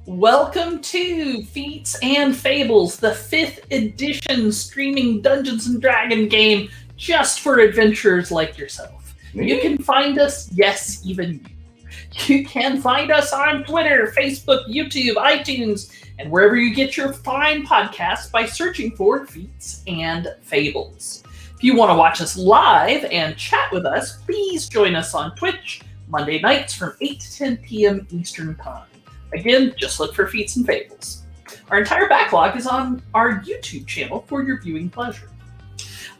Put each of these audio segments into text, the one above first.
Welcome to Feats and Fables, the 5th edition streaming Dungeons and Dragon game just for adventurers like yourself. You can find us, yes, even you. You can find us on Twitter, Facebook, YouTube, iTunes, and wherever you get your fine podcasts by searching for Feats and Fables. If you want to watch us live and chat with us, please join us on Twitch Monday nights from 8 to 10 p.m. Eastern Time. Again, just look for Feats and Fables. Our entire backlog is on our YouTube channel for your viewing pleasure.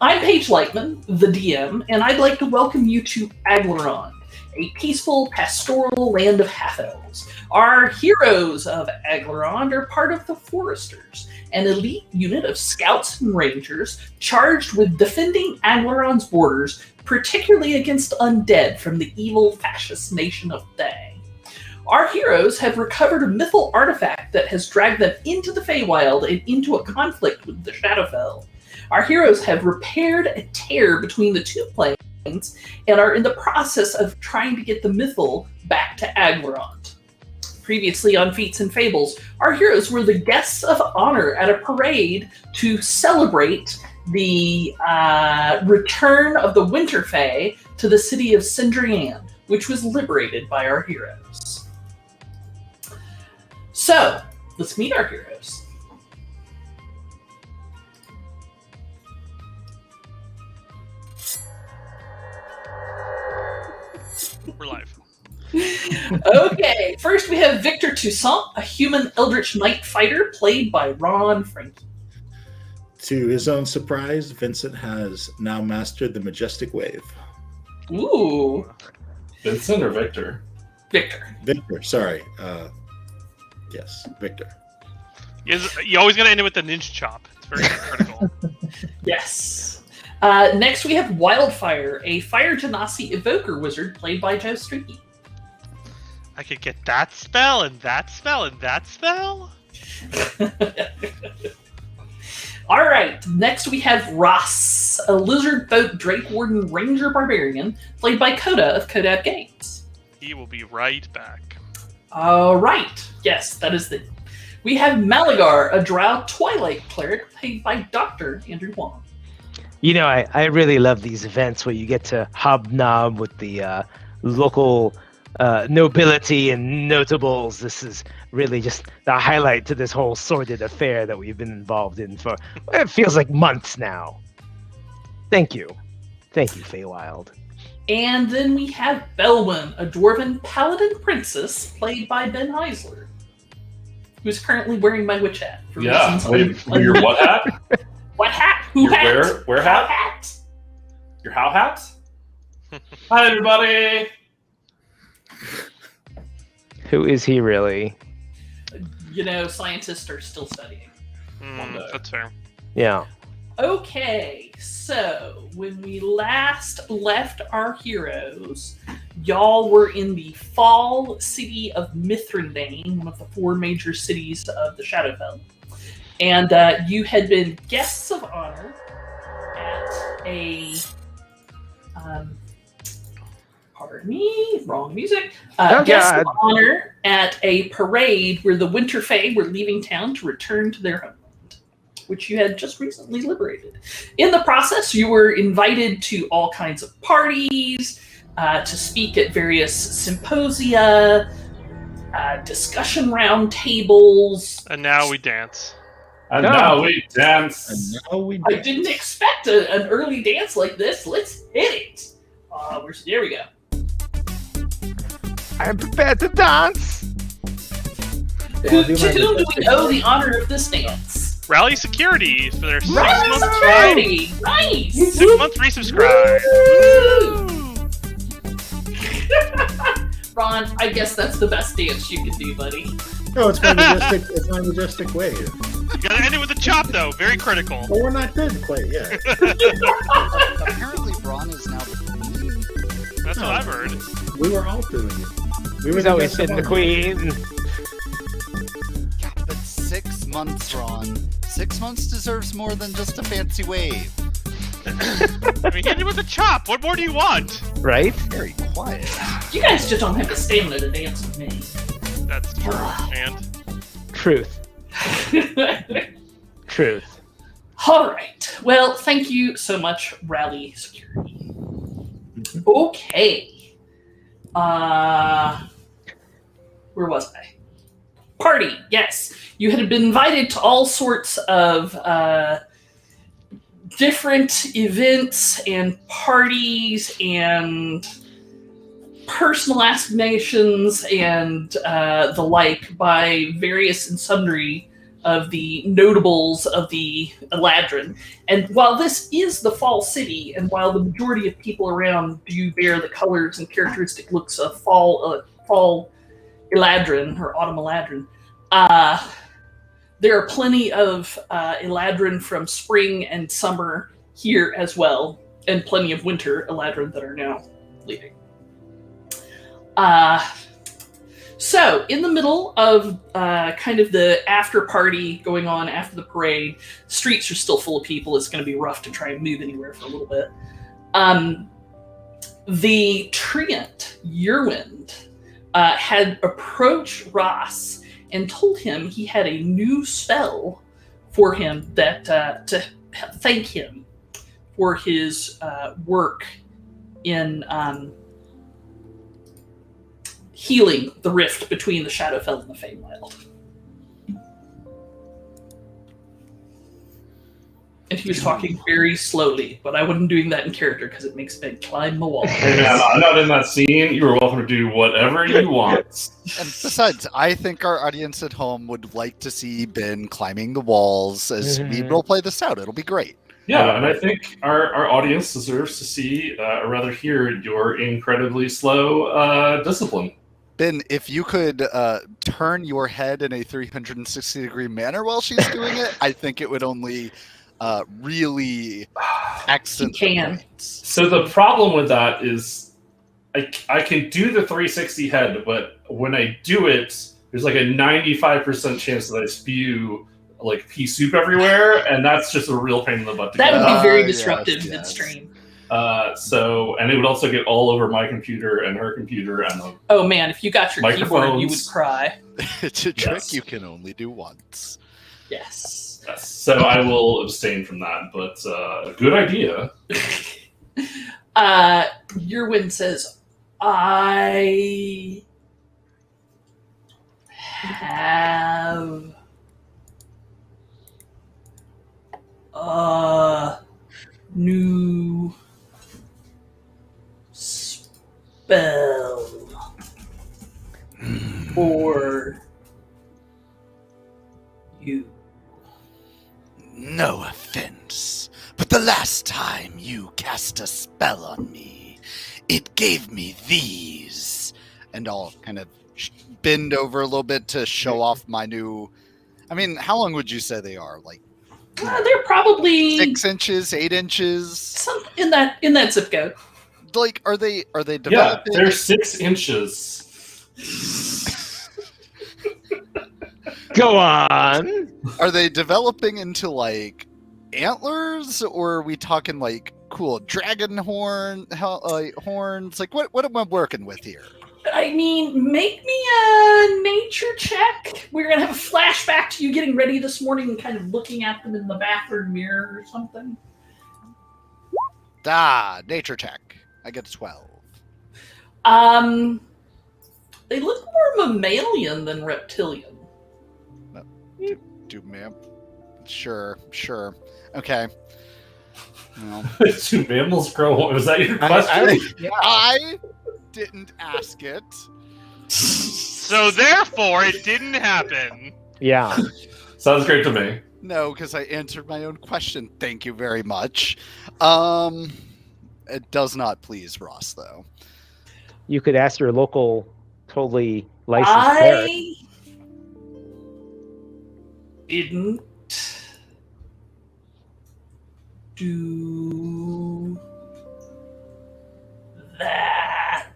I'm Paige Lightman, the DM, and I'd like to welcome you to Aglarond, a peaceful, pastoral land of half-elves. Our heroes of Aglarond are part of the Foresters, an elite unit of scouts and rangers charged with defending Aglarond's borders, particularly against undead from the evil fascist nation of Thay. Our heroes have recovered a mythal artifact that has dragged them into the Feywild and into a conflict with the Shadowfell. Our heroes have repaired a tear between the two planes and are in the process of trying to get the mythal back to Aglarond. Previously on Feats and Fables, our heroes were the guests of honor at a parade to celebrate the return of the Winter Fae to the city of Cendrien, which was liberated by our heroes. So, let's meet our heroes. We're live. Okay, first we have Victor Toussaint, a human Eldritch Knight fighter played by Ron Frankie. To his own surprise, Vincent has now mastered the Majestic Wave. Ooh. Vincent or Victor? Victor, sorry. Yes, Victor. You always got to end it with the ninja chop. It's very critical. Yes. Next we have Wildfire, a Fire Genasi Evoker wizard played by Joe Streaky. I could get that spell and that spell and that spell? All right, next we have Ross, a Lizard Folk Drake Warden Ranger Barbarian played by Coda of Kodab Games. He will be right back. All right, yes, that is the... We have Malagar, a Drow Twilight Cleric played by Dr. Andrew Wong. You know, I really love these events where you get to hobnob with the local nobility and notables. This is really just the highlight to this whole sordid affair that we've been involved in for, it feels like months now. Thank you, Feywild. And then we have Belwyn, a Dwarven Paladin Princess played by Ben Heisler, who's currently wearing my witch hat. For Your what hat? What hat? Who Your hat? where hat? How hat? Your how hat? Hi, everybody. Who is he really? You know, scientists are still studying. That's fair. Yeah. Okay, so when we last left our heroes, y'all were in the fall city of Mithrandain, one of the 4 major cities of the Shadowfell. And you had been guests of honor at a... pardon me, wrong music. Guests of honor at a parade where the Winter Fae were leaving town to return to their homeland, which you had just recently liberated. In the process, you were invited to all kinds of parties, to speak at various symposia, discussion round tables. And now we dance. And now we dance. I didn't expect an early dance like this. Let's hit it. There we go. I'm prepared to dance. To whom do we owe the honor of this dance? Rally Security for their 6 Rally month Security! Nice! 6 month resubscribe. Ron, I guess that's the best dance you can do, buddy. No, it's my Majestic Wave. You gotta end it with a chop, though. Very critical. Well, we're not done quite yet. Apparently, Braun is now the queen. That's what I've heard. We were all doing it. We were He's always been the queen. Yeah, but 6 months, Braun. 6 months deserves more than just a fancy wave. I mean, hit it with a chop. What more do you want? Right? Very quiet. You guys just don't have the stamina to dance with me. That's true. And Truth. Truth. All right. Well, thank you so much, Rally Security. Okay. Where was I? Party. Yes, you had been invited to all sorts of different events and parties and personal assignations and the like by various and sundry of the notables of the Eladrin. And while this is the Fall City, and while the majority of people around do bear the colors and characteristic looks of Fall Eladrin or Autumn Eladrin, there are plenty of Eladrin from spring and summer here as well, and plenty of winter Eladrin that are now leaving. So, in the middle of kind of the after party going on after the parade, streets are still full of people. It's going to be rough to try and move anywhere for a little bit. The treant, Yerwind, had approached Ross and told him he had a new spell for him that to thank him for his work in healing the rift between the Shadowfell and the Feywild. And he was talking very slowly, but I wasn't doing that in character because it makes Ben climb the wall. Hey man, I'm not in that scene. You are welcome to do whatever you want. And besides, I think our audience at home would like to see Ben climbing the walls as we roleplay this out. It'll be great. Yeah, and I think our audience deserves to see, or rather hear, your incredibly slow discipline. Ben, if you could turn your head in a 360-degree manner while she's doing it, I think it would only really accent He can. the points. So the problem with that is I can do the 360 head, but when I do it, there's like a 95% chance that I spew like pea soup everywhere, and that's just a real pain in the butt to That get would out. be very yes, disruptive yes. midstream. And it would also get all over my computer and her computer and the Oh man, if you got your keyboard, you would Microphones. cry. It's a trick Yes. you can only do once. Yes. yes. So I will abstain from that, but good idea. Yerwin says, I have a new spell for you. No offense, but the last time you cast a spell on me, it gave me these. And I'll kind of bend over a little bit to show off my new. I mean, how long would you say they are? Like They're probably 6 inches, 8 inches? some in that zip code. Like, are they Yeah, developing? they're 6 inches. Go on. Are they developing into like antlers, or are we talking like cool dragon horns? Like, what am I working with here? I mean, make me a nature check. We're gonna have a flashback to you getting ready this morning and kind of looking at them in the bathroom mirror or something. Nature check. I get a 12. They look more mammalian than reptilian. Do ma'am? Sure. Okay. Well, Do mammals grow? Was that your question? I didn't ask it. So therefore, it didn't happen. Yeah. Sounds great to me. No, because I answered my own question. Thank you very much. It does not please Ross, though. You could ask your local, totally licensed cleric. I didn't do that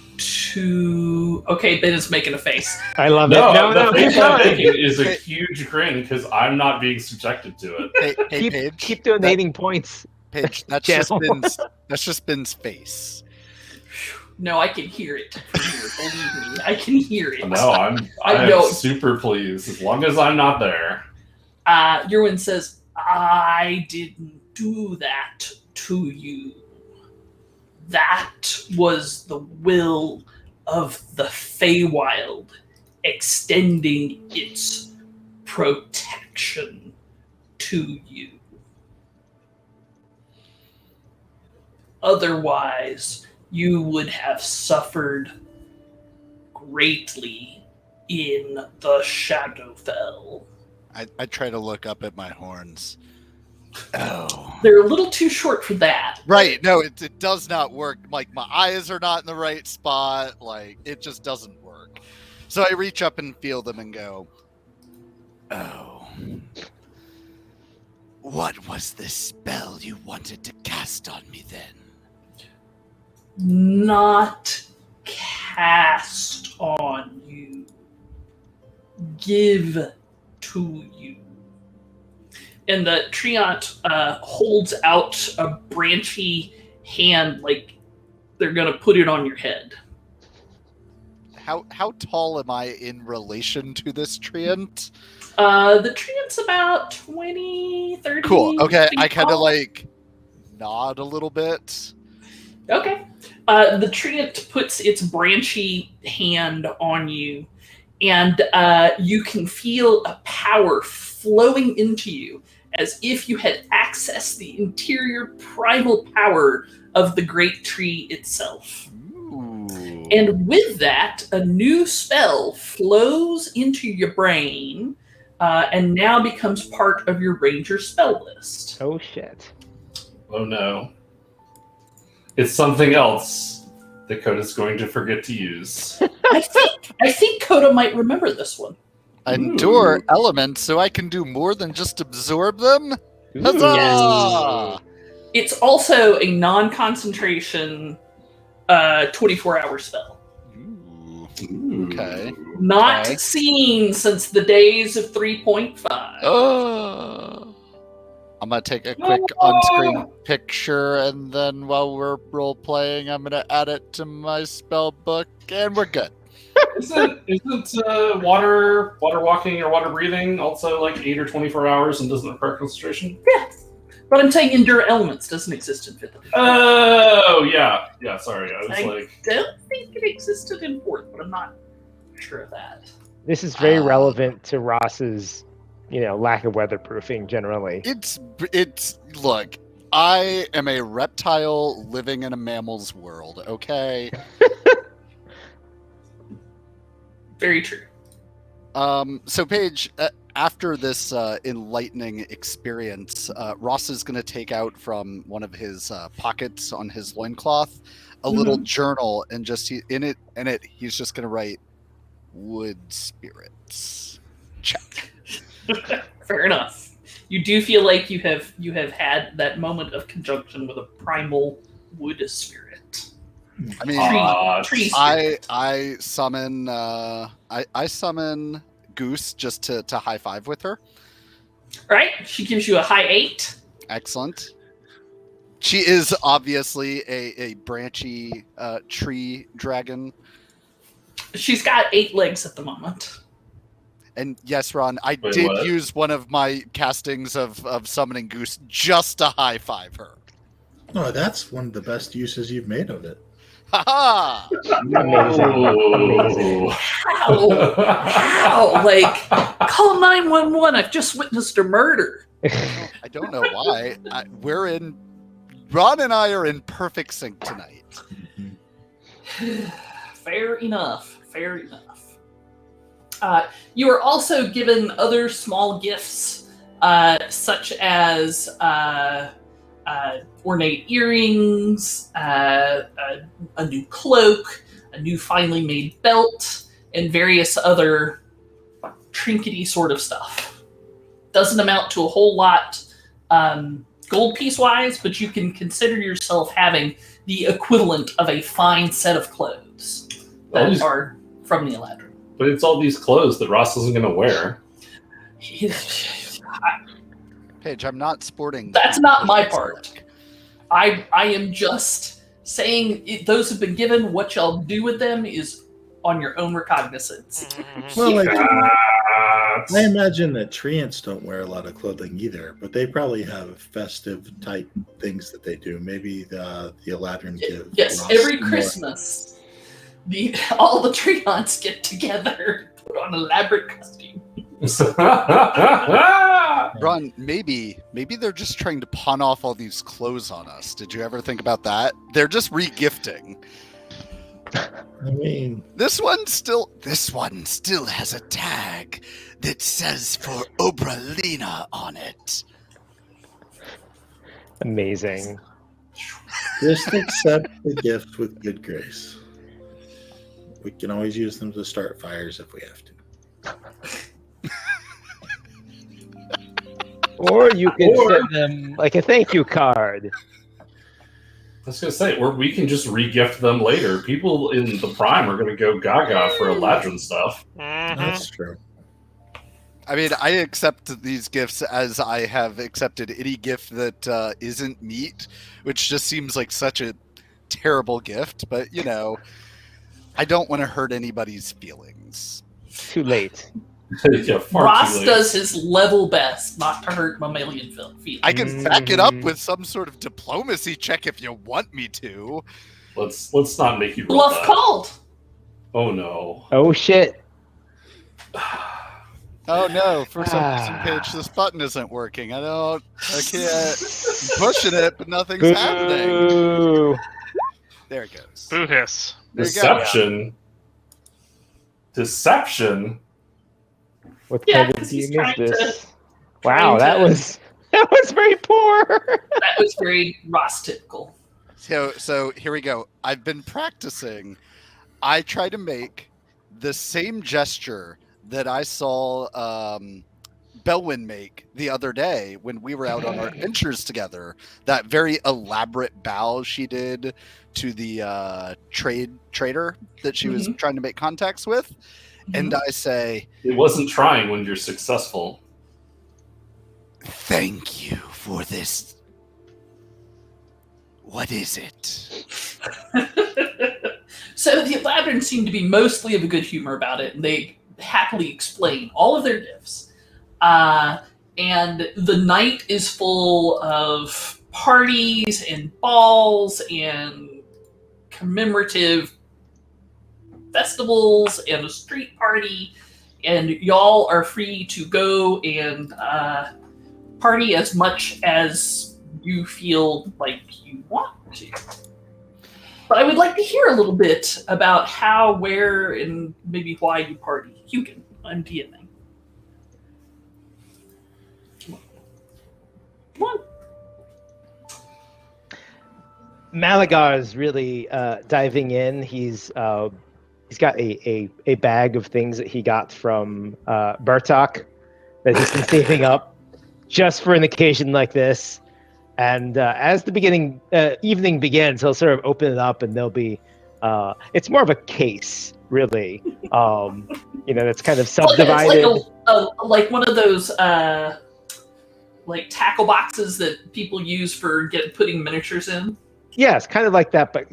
to. Okay, Ben is making a face. I love No, it. No, the keep face I'm going. making is a huge grin because I'm not being subjected to it. Hey, Paige. Keep donating points. Paige, that's Channel. just Ben's face. No, I can hear it from here. Believe me, I can hear it. No, I know. am super pleased as long as I'm not there. Yerwin says, I didn't do that to you. That was the will of the Feywild extending its protection to you. Otherwise, you would have suffered greatly in the Shadowfell. I try to look up at my horns. Oh. They're a little too short for that. Right, no, it does not work. Like, my eyes are not in the right spot. Like, it just doesn't work. So I reach up and feel them and go, oh. What was this spell you wanted to cast on me then? Not cast on you. Give to you. And the Treant holds out a branchy hand like they're going to put it on your head. How tall am I in relation to this treant? The Treant's about 20, 30 Cool. Okay, feet I kind of tall. like nod a little bit. Okay. The Treant puts its branchy hand on you, and you can feel a power flowing into you as if you had accessed the interior primal power of the great tree itself. Ooh. And with that, a new spell flows into your brain and now becomes part of your ranger spell list. Oh shit. Oh no. It's something else that Coda's going to forget to use. I think Coda might remember this one. Endure elements so I can do more than just absorb them? Huzzah! It's also a non-concentration 24-hour spell. Ooh. Okay. Not Okay. seen since the days of 3.5. Oh. I'm gonna take a quick on-screen picture, and then while we're role-playing, I'm gonna add it to my spell book, and we're good. Isn't water walking or water breathing also like 8 or 24 hours and doesn't require concentration? Yeah. But I'm saying Endure Elements doesn't exist in 5th edition. Oh yeah. Sorry, I was I like, don't think it existed in 4th, but I'm not sure of that. This is very relevant to Ross's, lack of weatherproofing generally. It's look, I am a reptile living in a mammal's world, okay? Very true. So Paige, after this enlightening experience, Ross is going to take out from one of his pockets on his loincloth a little journal, and just he's just going to write wood spirits. Check. Fair enough. You do feel like you have had that moment of conjunction with a primal wood spirit. I mean, Tree spirit. I summon I summon Goose just to high five with her. Right? She gives you a high 8. Excellent. She is obviously a branchy tree dragon. She's got 8 legs at the moment. And yes, Ron, I Wait, did what? use one of my castings of summoning Goose just to high five her. Oh, that's one of the best uses you've made of it. Ha ha! Amazing. How? Like, call 911. I've just witnessed a murder. I don't know why. Ron and I are in perfect sync tonight. Fair enough. Fair enough. You are also given other small gifts, such as ornate earrings, a new cloak, a new finely made belt, and various other trinkety sort of stuff. Doesn't amount to a whole lot gold piece wise, but you can consider yourself having the equivalent of a fine set of clothes that are from the Eladrin. But it's all these clothes that Ross isn't going to wear. Paige, I'm not sporting. That's not my part. I am just saying those have been given. What y'all do with them is on your own recognizance. Well, like, Ah, I imagine that treants don't wear a lot of clothing either, but they probably have festive type things that they do. Maybe the Eladrin give. Yes, Ross every more. Christmas, all the Treants get together, put on elaborate costume. Ron, maybe they're just trying to pawn off all these clothes on us. Did you ever think about that? They're just regifting. I mean, This one still has a tag that says for Obralina on it. Amazing. just accept the gift with good grace. We can always use them to start fires if we have to. Or you could Or- send them like a thank you card. I was gonna say, or we can just regift them later. People in the Prime are gonna go gaga for Eladrin stuff. That's true. I mean, I accept these gifts as I have accepted any gift that isn't meat, which just seems like such a terrible gift. But, you know, I don't want to hurt anybody's feelings. Too late. Yeah, far Ross too late. does his level best not to hurt mammalian feelings. I can back it up with some sort of diplomacy check if you want me to. Let's not make you roll Bluff that. called. Oh no. Oh shit. Oh no, for some reason, Paige, this button isn't working. I can't. I'm pushing it, but nothing's happening. Boo. There it goes. Boo hiss. There you go. Deception. Deception. What Yeah, kind of 'cause game he's is trying this? trying Wow, that to- was very poor. That was very Ross typical. So here we go. I've been practicing. I try to make the same gesture that I saw Belwyn make the other day when we were out on our adventures together. That very elaborate bow she did to the trader that she was trying to make contacts with. And I say, It wasn't trying when you're successful. "Thank you for this. What is it?" So the Eladrin seem to be mostly of a good humor about it, and they happily explain all of their gifts. And the night is full of parties and balls and commemorative festivals and a street party, and y'all are free to go and party as much as you feel like you want to. But I would like to hear a little bit about how, where, and maybe why you party. Hugin, I'm DMing. Come on. Malagar is really diving in. He's got a bag of things that he got from Bertok that he's been saving up just for an occasion like this. And as the evening begins, he'll sort of open it up, and there'll be it's more of a case, really. That's kind of subdivided. It's like one of those like tackle boxes that people use for putting miniatures in. Yeah, it's kind of like that, but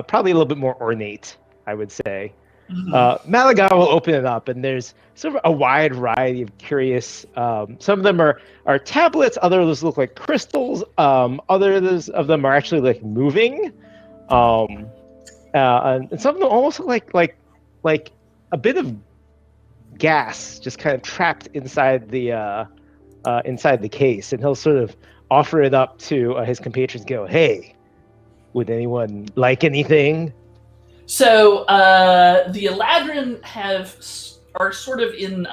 probably a little bit more ornate, I would say. Malagar will open it up, and there's sort of a wide variety of curious. Some of them are tablets. Others look like crystals. Others of them are actually like moving, and some of them almost look like a bit of gas just kind of trapped inside the case. And he'll sort of offer it up to his compatriots. And go, hey, would anyone like anything? So the Eladrin are sort of in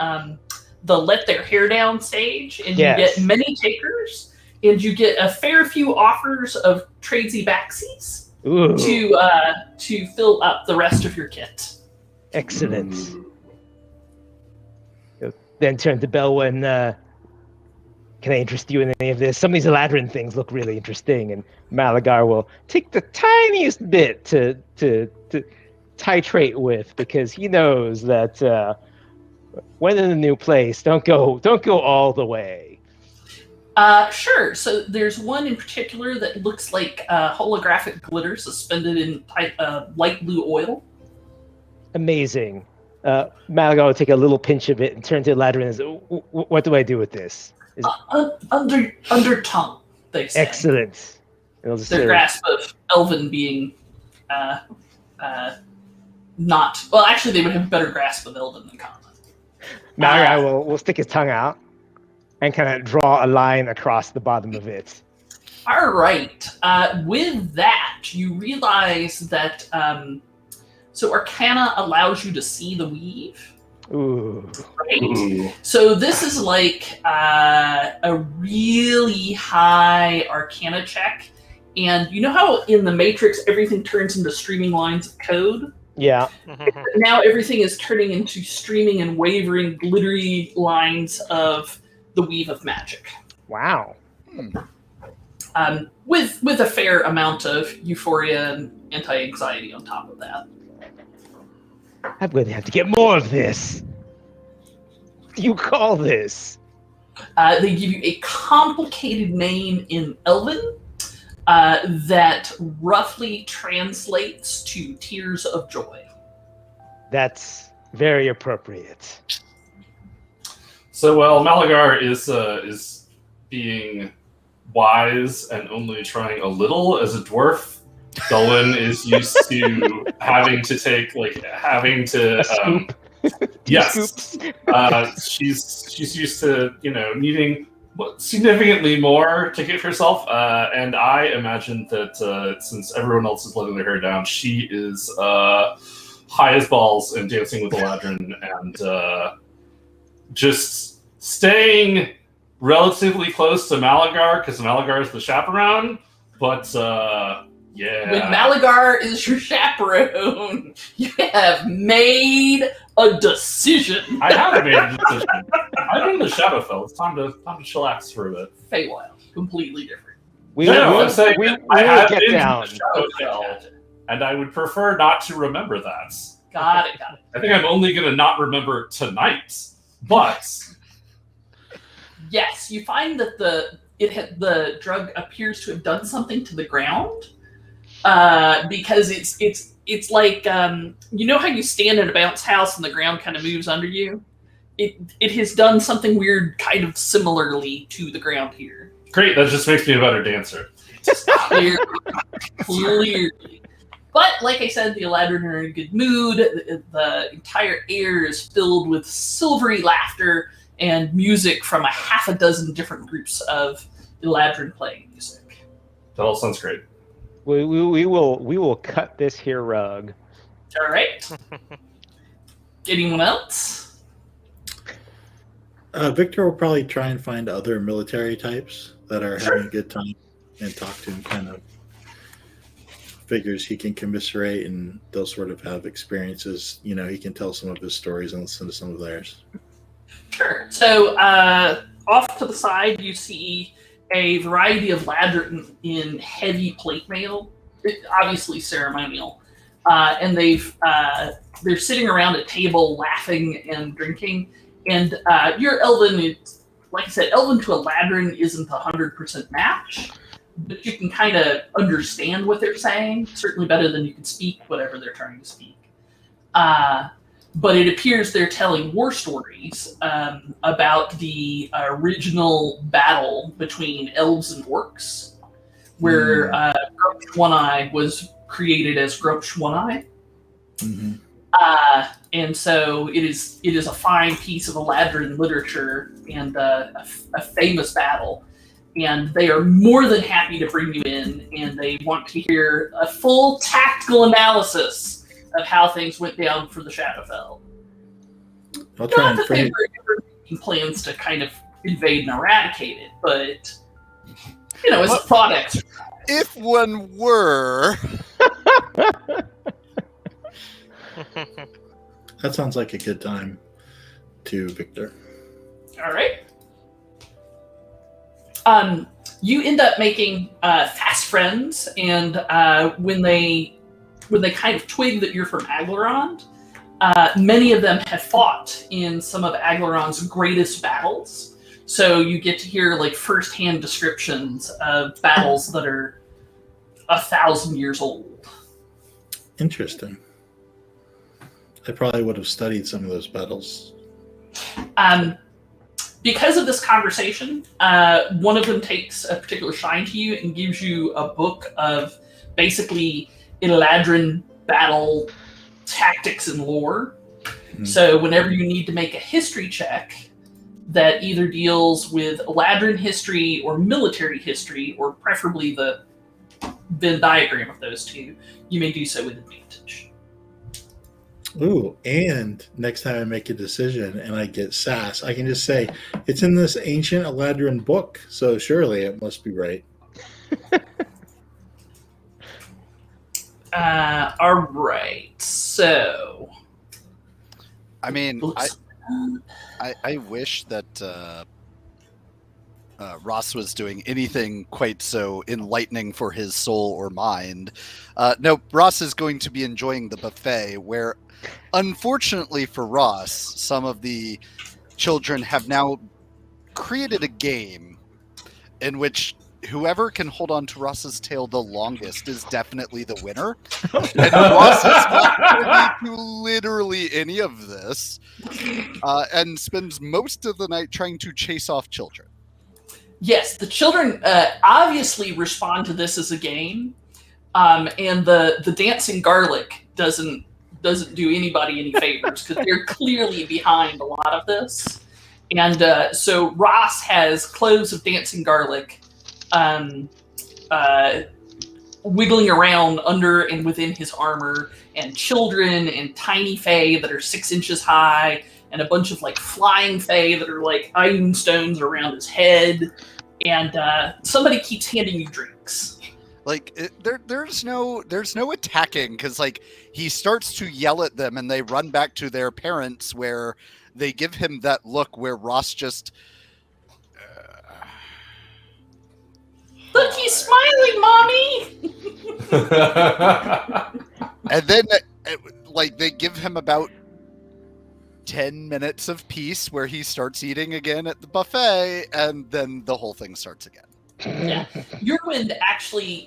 the let their hair down stage, and Yes. you get many takers, and you get a fair few offers of tradesy backsies Ooh, to fill up the rest of your kit. excellent. Then turn to Belwyn. Can I interest you in any of this? Some of these Eladrin things look really interesting, and Malagar will take the tiniest bit to titrate with, because he knows that when in a new place, don't go all the way. Sure. So there's one in particular that looks like holographic glitter suspended in light blue oil. Amazing. Malaga will take a little pinch of it and turn to Ladrin and say, what do I do with this? Under tongue, they say. Excellent. And I'll just Their say, grasp of Elven being not... Well, actually, they would have a better grasp of Elven than Common. Malaga will stick his tongue out and kind of draw a line across the bottom of it. All right. With that, you realize that... so Arcana allows you to see the weave. Ooh. Right? Ooh. So this is like a really high Arcana check. And you know how in the Matrix everything turns into streaming lines of code? Yeah. Now everything is turning into streaming and wavering, glittery lines of the weave of magic. Wow. With a fair amount of euphoria and anti-anxiety on top of that. I'm going to have to get more of this. What do you call this? They give you a complicated name in Elven that roughly translates to Tears of Joy. That's very appropriate. So while Malagar is being wise and only trying a little as a dwarf, Dulwyn is used to having to Scoop. yes. She's used to needing significantly more to give herself, and I imagine that since everyone else is letting their hair down, she is high as balls and dancing with Eladrin and just staying relatively close to Malagar because Malagar is the chaperone, but yeah. When Malagar is your chaperone, you have made a decision. I have made a decision. I've been in the Shadowfell. It's time to chillax for a bit. Feywild, completely different. We I'm saying we I will have get been down. in the Shadowfell, and I would prefer not to remember that. Got it. I think I'm only going to not remember tonight, but Yes, you find that the drug appears to have done something to the ground, because it's like you know how you stand in a bounce house and the ground kind of moves under you. It has done something weird, kind of similarly to the ground here. great. That just makes me a better dancer. Clearly. But like I said, the Eladrin are in a good mood. The entire air is filled with silvery laughter and music from a half a dozen different groups of Eladrin playing music. That all sounds great. We will cut this here rug. All right. Anyone else? Victor will probably try and find other military types that are having a good time and talk to him. Kind of figures he can commiserate, and they'll sort of have experiences. You know, he can tell some of his stories and listen to some of theirs. Sure. So off to the side, you see a variety of Ladrin in heavy plate mail, obviously ceremonial, and they're sitting around a table laughing and drinking. And your Elven, like I said, Elven to a Ladrin isn't 100% match, but you can kind of understand what they're saying, certainly better than you can speak whatever they're trying to speak. But it appears they're telling war stories about the original battle between elves and orcs, where Grumsh One-Eye was created as Grumsh One-Eye. Mm-hmm. And so it is a fine piece of Eladrin literature and a famous battle. And they are more than happy to bring you in, and they want to hear a full tactical analysis of how things went down for the Shadowfell. I'll try Not and that they frame. were ever making plans to kind of invade and eradicate it, but it's a thought exercise. If one were, That sounds like a good time to Victor. All right. You end up making fast friends, and when they kind of twig that you're from Aglarond, many of them have fought in some of Aglaron's greatest battles. So you get to hear like firsthand descriptions of battles that are 1,000 years old. Interesting. I probably would have studied some of those battles. Because of this conversation, one of them takes a particular shine to you and gives you a book of basically Eladrin battle tactics and lore. So whenever you need to make a history check that either deals with Eladrin history or military history, or preferably the Venn diagram of those two, you may do so with advantage. Ooh, and next time I make a decision and I get sass, I can just say, it's in this ancient Eladrin book, so surely it must be right. All right, so... I mean, I wish that Ross was doing anything quite so enlightening for his soul or mind. No, Ross is going to be enjoying the buffet, where, unfortunately for Ross, some of the children have now created a game in which whoever can hold on to Ross's tail the longest is definitely the winner. And Ross is not privy to literally any of this, and spends most of the night trying to chase off children. Yes, the children obviously respond to this as a game, and the dancing garlic doesn't do anybody any favors because they're clearly behind a lot of this. And so Ross has cloves of dancing garlic wiggling around under and within his armor, and children and tiny fae that are 6 inches high, and a bunch of like flying fae that are like iron stones around his head, and somebody keeps handing you drinks. Like there's no attacking, because like he starts to yell at them and they run back to their parents, where they give him that look where Ross just Look, he's smiling, mommy. and then like they give him about 10 minutes of peace where he starts eating again at the buffet, and then the whole thing starts again. Yeah, your wind actually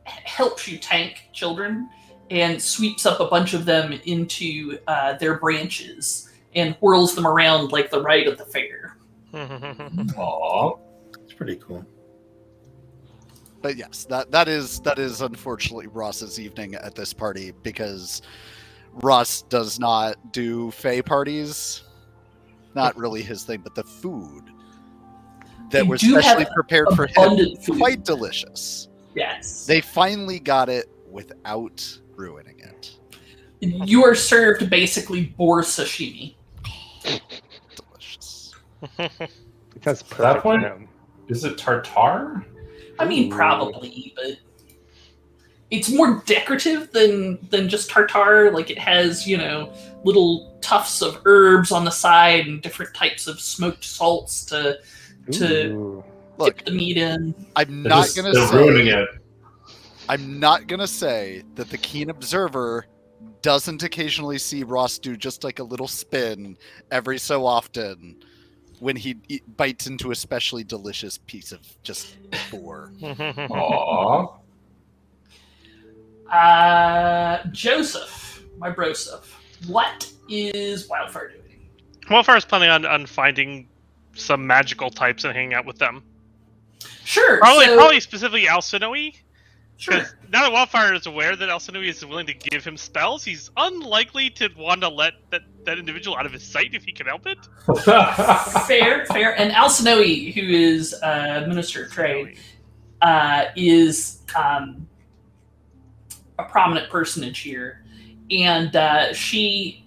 helps you tank children and sweeps up a bunch of them into their branches and whirls them around like the ride of the fair. Aww. It's pretty cool. But yes, that is unfortunately Ross's evening at this party, because Ross does not do fae parties. Not really his thing, but the food that They was do specially have prepared for him, abundant food. quite delicious. Yes. They finally got it without ruining it. You are served basically boar sashimi. Delicious. That's that perfect. point- for him. Is it tartar? I mean, probably, but it's more decorative than just tartare. Like, it has, little tufts of herbs on the side and different types of smoked salts to Ooh. Look, dip the meat in. I'm They're not just- gonna they're say ruining it. I'm not gonna say that the keen observer doesn't occasionally see Ross do just like a little spin every so often when he bites into a specially delicious piece of just boar. Aww. Joseph, my broseph, what is Wildfire doing? Wildfire's planning on finding some magical types and hanging out with them. Sure. Probably specifically Alcinoi. Sure. Because now that Wildfire is aware that Alcinoi is willing to give him spells, he's unlikely to want to let that individual out of his sight if he can help it. Fair. And Alcinoi, who is Minister of Trade, is a prominent personage here, and she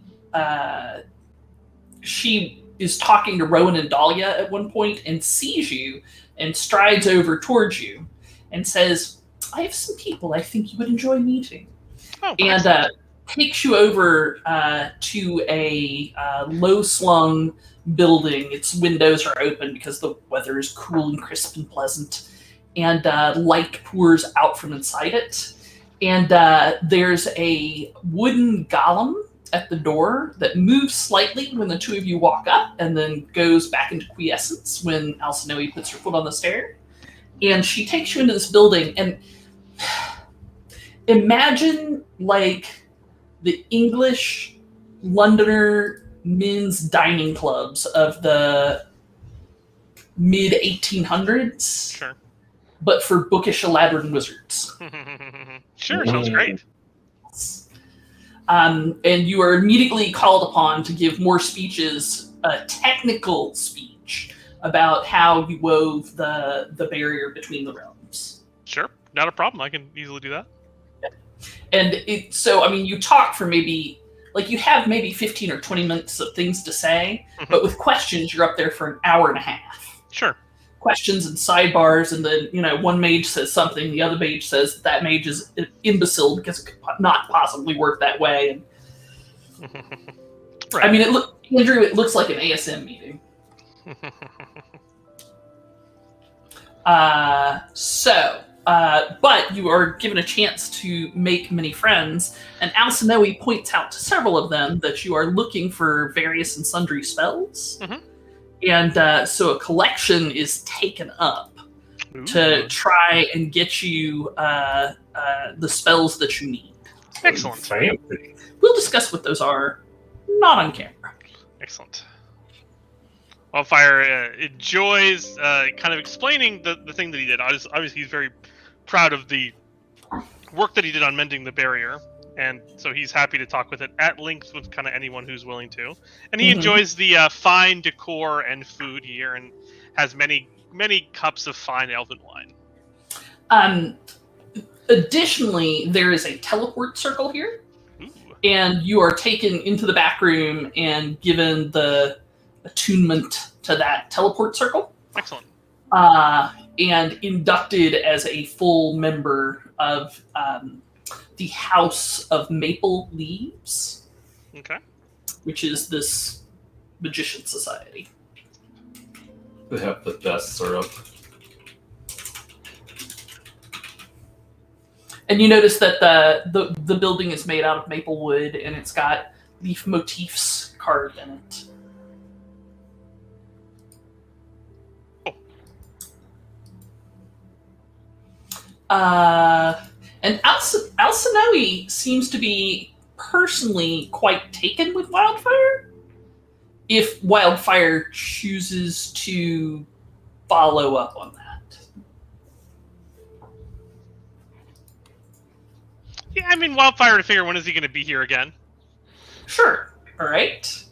is talking to Rowan and Dahlia at one point and sees you and strides over towards you and says, "I have some people I think you would enjoy meeting," Oh, and takes you over to a low-slung building. Its windows are open because the weather is cool and crisp and pleasant, and light pours out from inside it. And there's a wooden golem at the door that moves slightly when the two of you walk up and then goes back into quiescence when Alcinoe puts her foot on the stair. And she takes you into this building, and imagine like the English Londoner men's dining clubs of the mid 1800s, Sure. but for bookish Aladdin wizards. Sure, sounds great. And you are immediately called upon to give more speeches, a technical speech about how you wove the barrier between the realms. Sure, not a problem. I can easily do that. And you talk for maybe, like, you have maybe 15 or 20 minutes of things to say, but with questions, you're up there for an hour and a half. Sure. Questions and sidebars, and then, one mage says something, the other mage says that mage is an imbecile because it could not possibly work that way. And Right. I mean, Andrew, it looks like an ASM meeting. But you are given a chance to make many friends, and Alcinoe points out to several of them that you are looking for various and sundry spells. Mhm. And so a collection is taken up to try and get you the spells that you need. Excellent. Fancy. We'll discuss what those are, not on camera. Excellent. Wildfire enjoys kind of explaining the thing that he did. Obviously, he's very proud of the work that he did on mending the barrier, and so he's happy to talk with it at length with kind of anyone who's willing to. And he enjoys the fine decor and food here, and has many cups of fine elven wine. Additionally, there is a teleport circle here. Ooh. And you are taken into the back room and given the attunement to that teleport circle, Excellent. and inducted as a full member of the House of Maple Leaves, Okay. which is this magician society. They have the best syrup. And you notice that the building is made out of maple wood, and it's got leaf motifs carved in it. And Alcinoe seems to be personally quite taken with Wildfire, if Wildfire chooses to follow up on that. Yeah, I mean, Wildfire to figure when is he going to be here again? Sure. All right.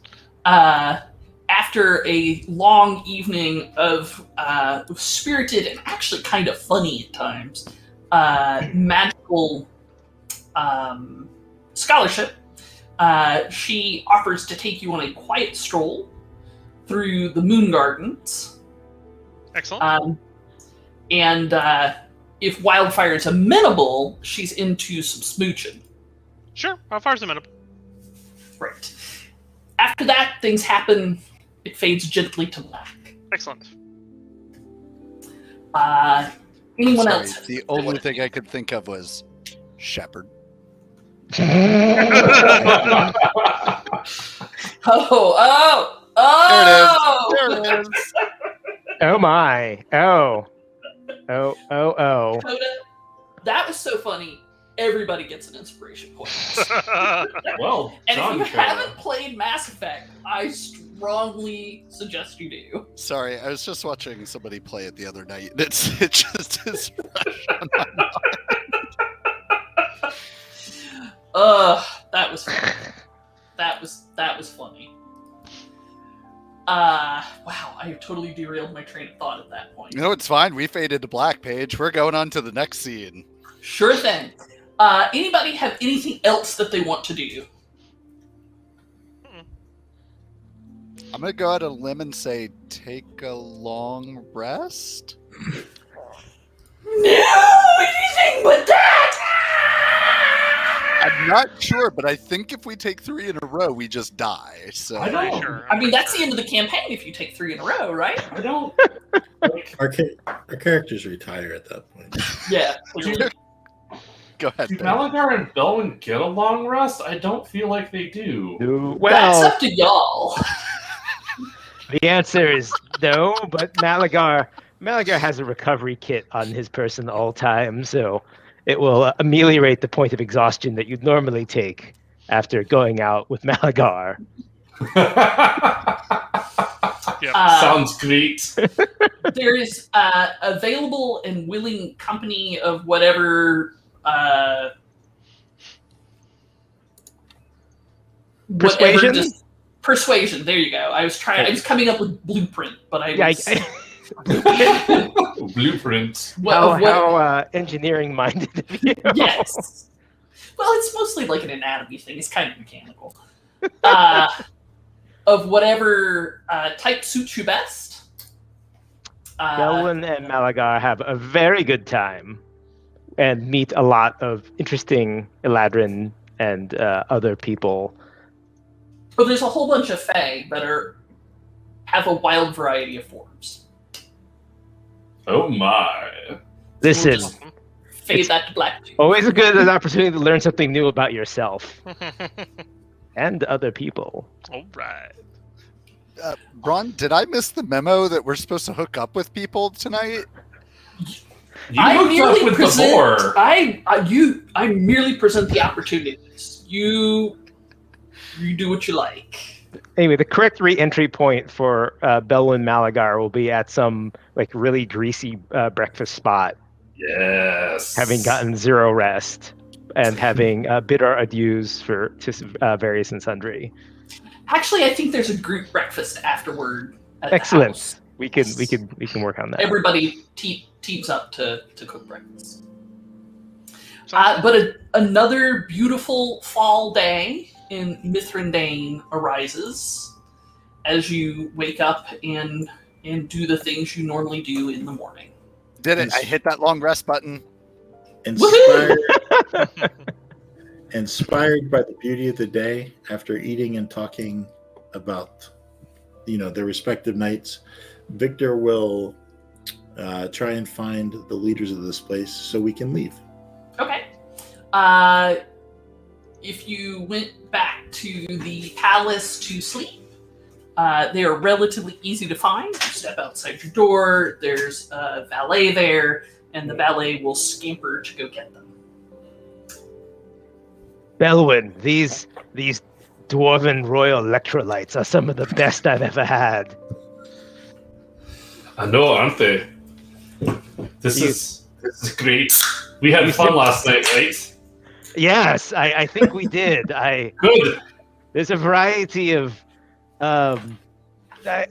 After a long evening of spirited and actually kind of funny at times magical scholarship, she offers to take you on a quiet stroll through the Moon Gardens. Excellent. And if Wildfire is amenable, she's into some smooching. Sure, Wildfire's amenable. Right. After that, things happen. It fades gently to black. Excellent. Anyone Sorry, else? the only thing I could think of was Shepherd. Oh! There it is. Oh my. Oh. Oh. Coda, that was so funny. Everybody gets an inspiration point. Well, And John if you Coda. haven't played Mass Effect, I strongly suggest you do. Sorry, I was just watching somebody play it the other night, and it just is fresh on my mind. That was funny. That was funny. Wow, I totally derailed my train of thought at that point. No, it's fine. We faded to black, Paige. We're going on to the next scene. Sure thing. Anybody have anything else that they want to do? I'm going to go out on a limb and say take a long rest. No, anything but that! I'm not sure, but I think if we take 3 in a row, we just die. So I Pretty don't. sure. I mean, that's the end of the campaign if you take 3 in a row, right? I don't. Like, Our characters retire at that point. Yeah. Good Go ahead. Do Ben. Malagar and Belwyn get a long rest? I don't feel like they do. That's Well, up to y'all. the answer is no, but Malagar has a recovery kit on his person all time, so it will ameliorate the point of exhaustion that you'd normally take after going out with Malagar. Yep. Sounds great. There is available and willing company of whatever Persuasion? Persuasion. There you go. I was coming up with blueprint, but I was Blueprint. How engineering minded of you. yes. Well, it's mostly like an anatomy thing. It's kind of mechanical. Of whatever type suits you best. Belwyn and Malagar have a very good time and meet a lot of interesting Eladrin and other people. But there's a whole bunch of Fae that have a wild variety of forms. Oh my. Listen, We'll just fade that to black. always a good opportunity to learn something new about yourself and other people. All right. Ron, did I miss the memo that we're supposed to hook up with people tonight? You hooked up with the boar. I merely present the opportunities. You do what you like. Anyway, the correct re-entry point for Belwyn Malagar will be at some like really greasy breakfast spot, Yes. having gotten 0 rest and having bid our adieus to various and sundry. Actually, I think there's a group breakfast afterward. At Excellent. The house. We can work on that. Everybody teams up to cook breakfast. But another beautiful fall day in Mithrandain arises as you wake up and do the things you normally do in the morning. Did it? I hit that long rest button. Inspired by the beauty of the day, after eating and talking about, their respective nights, Victor will try and find the leaders of this place so we can leave. Okay. If you went back to the palace to sleep, they are relatively easy to find. You step outside your door, there's a valet there, and the valet will scamper to go get them. Belwyn, these dwarven royal electrolytes are some of the best I've ever had. I know, aren't they? This is great. We had fun last night, right? Yes, I think we did. Good. There's a variety of I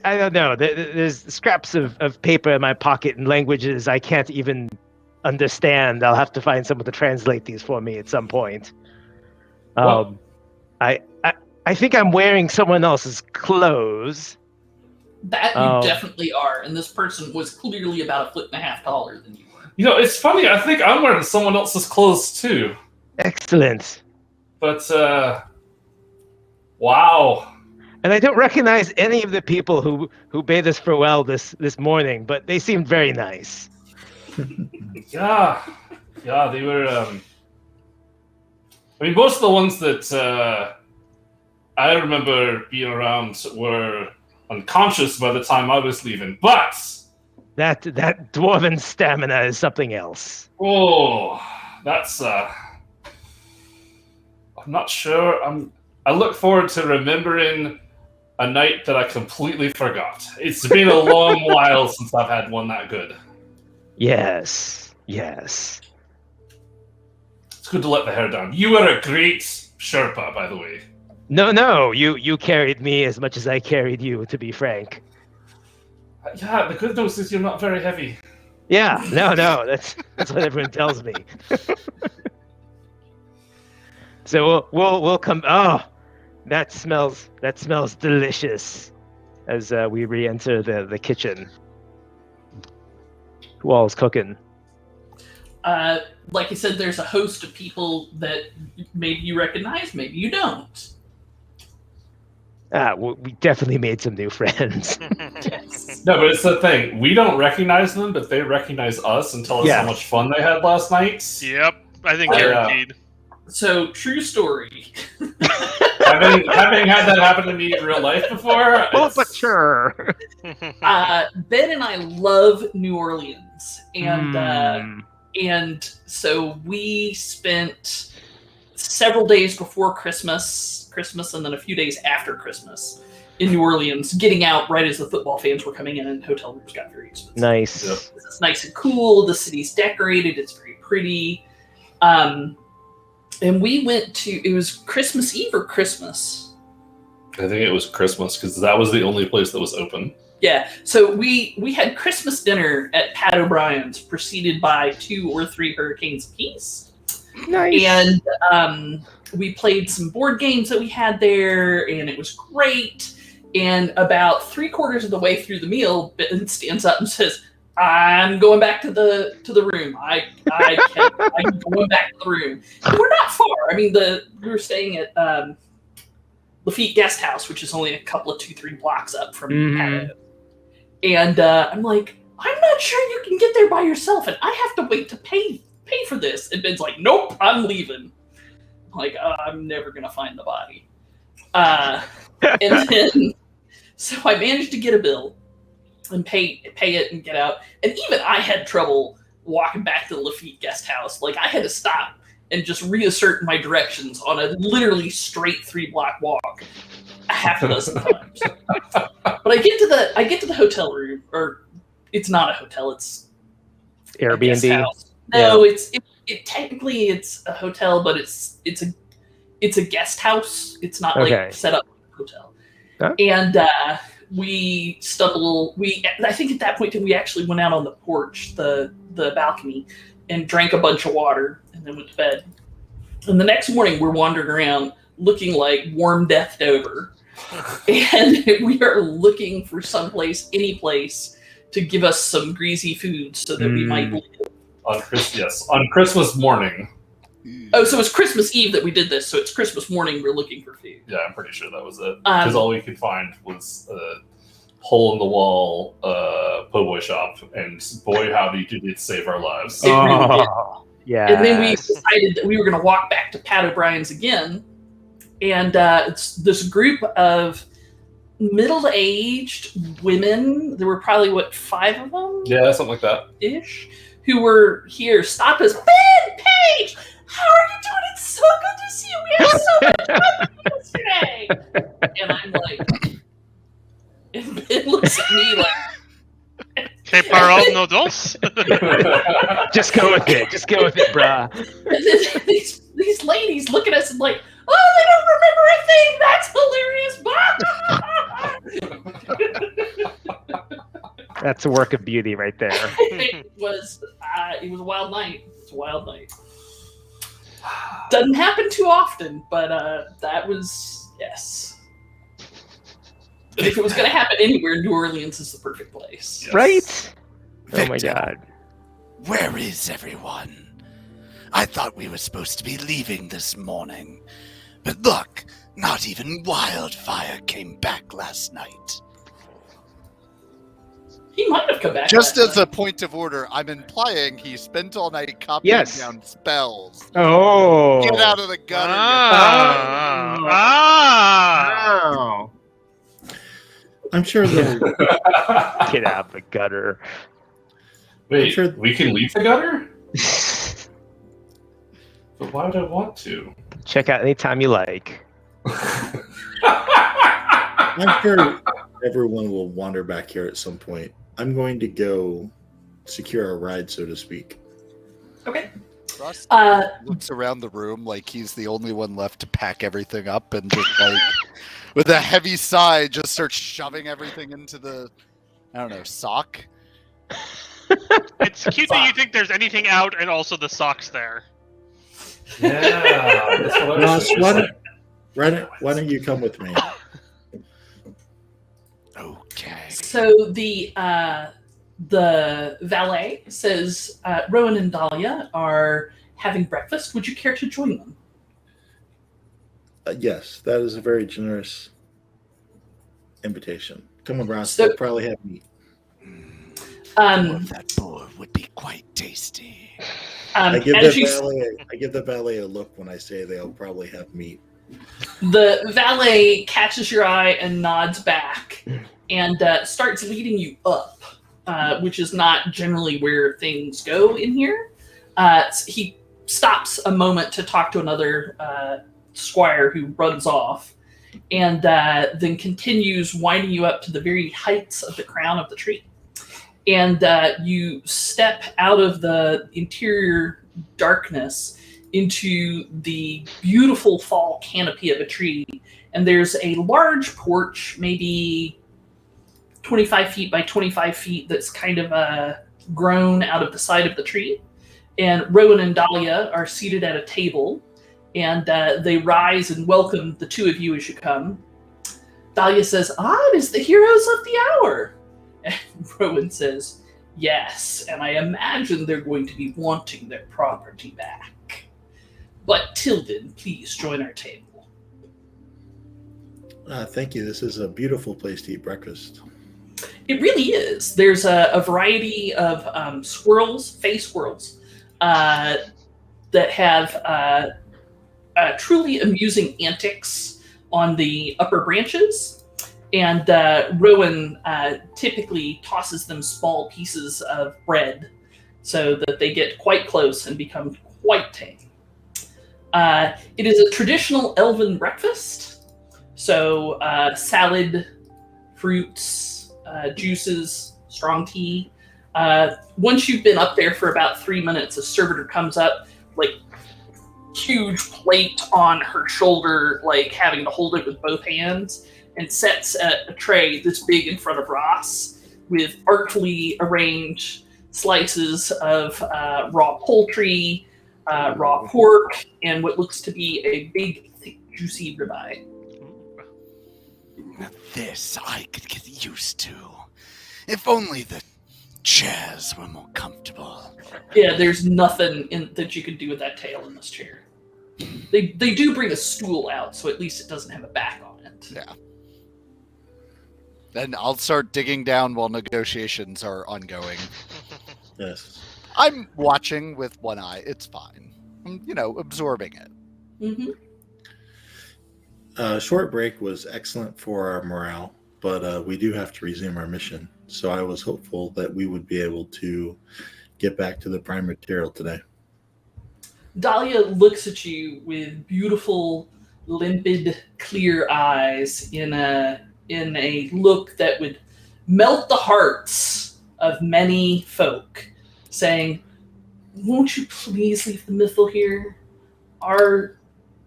don't know. There's scraps of paper in my pocket and languages I can't even understand. I'll have to find someone to translate these for me at some point. I think I'm wearing someone else's clothes. That you definitely are, and this person was clearly about 1.5 feet taller than you were. It's funny. I think I'm wearing someone else's clothes too. Excellent. But wow. And I don't recognize any of the people who bade us farewell this morning, but they seemed very nice. Yeah, they were. Most of the ones that I remember being around were unconscious by the time I was leaving. But that dwarven stamina is something else. Oh, that's. I'm not sure. I look forward to remembering a night that I completely forgot. It's been a long while since I've had one that good. Yes. It's good to let the hair down. You were a great Sherpa, by the way. No, you carried me as much as I carried you, to be frank. Yeah, the good news is you're not very heavy. Yeah, no, that's what everyone tells me. So we'll come. Oh, that smells delicious as we re-enter the kitchen. Who all is cooking? Like I said, there's a host of people that maybe you recognize, maybe you don't. We definitely made some new friends. Yes. No, but it's the thing. We don't recognize them, but they recognize us and tell us how much fun they had last night. Yep. I think guaranteed. So, true story. having had that happen to me in real life before. Oh, but sure. Ben and I love New Orleans, and so we spent several days before Christmas, and then a few days after Christmas in New Orleans, getting out right as the football fans were coming in, and hotel rooms got very expensive. Nice. Yep. It's nice and cool. The city's decorated. It's very pretty. And we went to, it was Christmas Eve or Christmas? I think it was Christmas because that was the only place that was open. Yeah. So we had Christmas dinner at Pat O'Brien's, preceded by 2 or 3 hurricanes apiece. Nice. And we played some board games that we had there, and it was great. And about 3/4 of the way through the meal, Ben stands up and says, "I'm going back to the room. I'm going back to the room." And we're not far. I mean, we were staying at Lafitte Guest House, which is only a couple of 2-3 blocks up from Pat. And I'm like, "I'm not sure you can get there by yourself, and I have to wait to pay for this." And Ben's like, "Nope, I'm leaving." I'm like, I'm never gonna find the body. And then, so I managed to get a bill and pay it and get out. And even I had trouble walking back to the Lafitte Guest House. Like, I had to stop and just reassert my directions on a literally straight 3-block walk a half a dozen times. But I get to the hotel room, or it's not a hotel, it's a guest Airbnb. house. No, it technically it's a hotel, but it's a guest house. It's not like set up like a hotel. Huh? And we stumbled. I think at that point we actually went out on the porch, the balcony, and drank a bunch of water, and then went to bed. And the next morning we're wandering around looking like warm death over, and we are looking for any place to give us some greasy food so that we might live. On Christmas morning. Oh, so it's Christmas Eve that we did this. So it's Christmas morning. We're looking for food. Yeah, I'm pretty sure that was it. Because all we could find was a hole-in-the-wall po' boy shop, and boy, howdy did it save our lives. It really did. Yeah. And then we decided that we were going to walk back to Pat O'Brien's again. And it's this group of middle-aged women. There were probably, 5 of them? Yeah, something like that. Ish. Who were here, stopped us. Ben, Paige, how are you doing? It's so good to see you. We had so much fun yesterday. And I'm like, and Ben looks at me like, Que parole no dos? Just go with it. Just go with it, brah. and then these ladies look at us and like, oh, they don't remember a thing. That's hilarious. That's a work of beauty right there. It was a wild night. It's a wild night. Doesn't happen too often, but that was, yes. If it was going to happen anywhere, New Orleans is the perfect place. Yes. Right? Oh my Victor, god. where is everyone? I thought we were supposed to be leaving this morning. But look, not even Wildfire came back last night. He might have come back. Just last as night. a point of order, I'm implying he spent all night copying Yes. down spells. Oh. Get out of the gutter. Oh. I'm sure the Get out of the gutter. Wait, Sure. we can leave the gutter? But why would I want to? Check out anytime you like. I'm sure everyone will wander back here at some point. I'm going to go secure a ride, so to speak. Okay. Russ Uh, looks around the room like he's the only one left to pack everything up, and just like with a heavy sigh just starts shoving everything into the, I don't know, sock. It's cute that you think there's anything out and also the socks there. Yeah. That's what I Ross, was why don't you come with me? Okay. so the valet says, Rowan and Dahlia are having breakfast. Would you care to join them? Yes, that is a very generous invitation. Come on, Ross. So- They'll probably have meat. More Um, of that boar would be quite tasty. I give as you the valet a look when I say they'll probably have meat. The valet catches your eye and nods back and starts leading you up, which is not generally where things go in here. He stops a moment to talk to another squire who runs off and then continues winding you up to the very heights of the crown of the tree. And you step out of the interior darkness into the beautiful fall canopy of a tree. And there's a large porch, maybe 25 feet by 25 feet, that's kind of grown out of the side of the tree. And Rowan and Dahlia are seated at a table, and they rise and welcome the two of you as you come. Dahlia says, it is the heroes of the hour. And Rowan says, yes, and I imagine they're going to be wanting their property back. But till then, please join our table. Thank you. This is a beautiful place to eat breakfast. It really is. There's a variety of squirrels, that have truly amusing antics on the upper branches. And Rowan typically tosses them small pieces of bread so that they get quite close and become quite tame. It is a traditional elven breakfast. So salad, fruits, juices, strong tea. Once you've been up there for about 3 minutes, a servitor comes up, like huge plate on her shoulder, like having to hold it with both hands, and sets a tray this big in front of Ross with artfully arranged slices of raw poultry, raw pork, and what looks to be a big, thick, juicy ribeye. Now this I could get used to. If only the chairs were more comfortable. Yeah, there's nothing that you can do with that tail in this chair. They do bring a stool out, so at least it doesn't have a back on it. Yeah. Then I'll start digging down while negotiations are ongoing. Yes. I'm watching with one eye. It's fine. I'm, absorbing it. Mm-hmm. Short break was excellent for our morale, but we do have to resume our mission. So I was hopeful that we would be able to get back to the prime material today. Dahlia looks at you with beautiful, limpid, clear eyes in a look that would melt the hearts of many folk, saying, won't you please leave the Mythal here? Our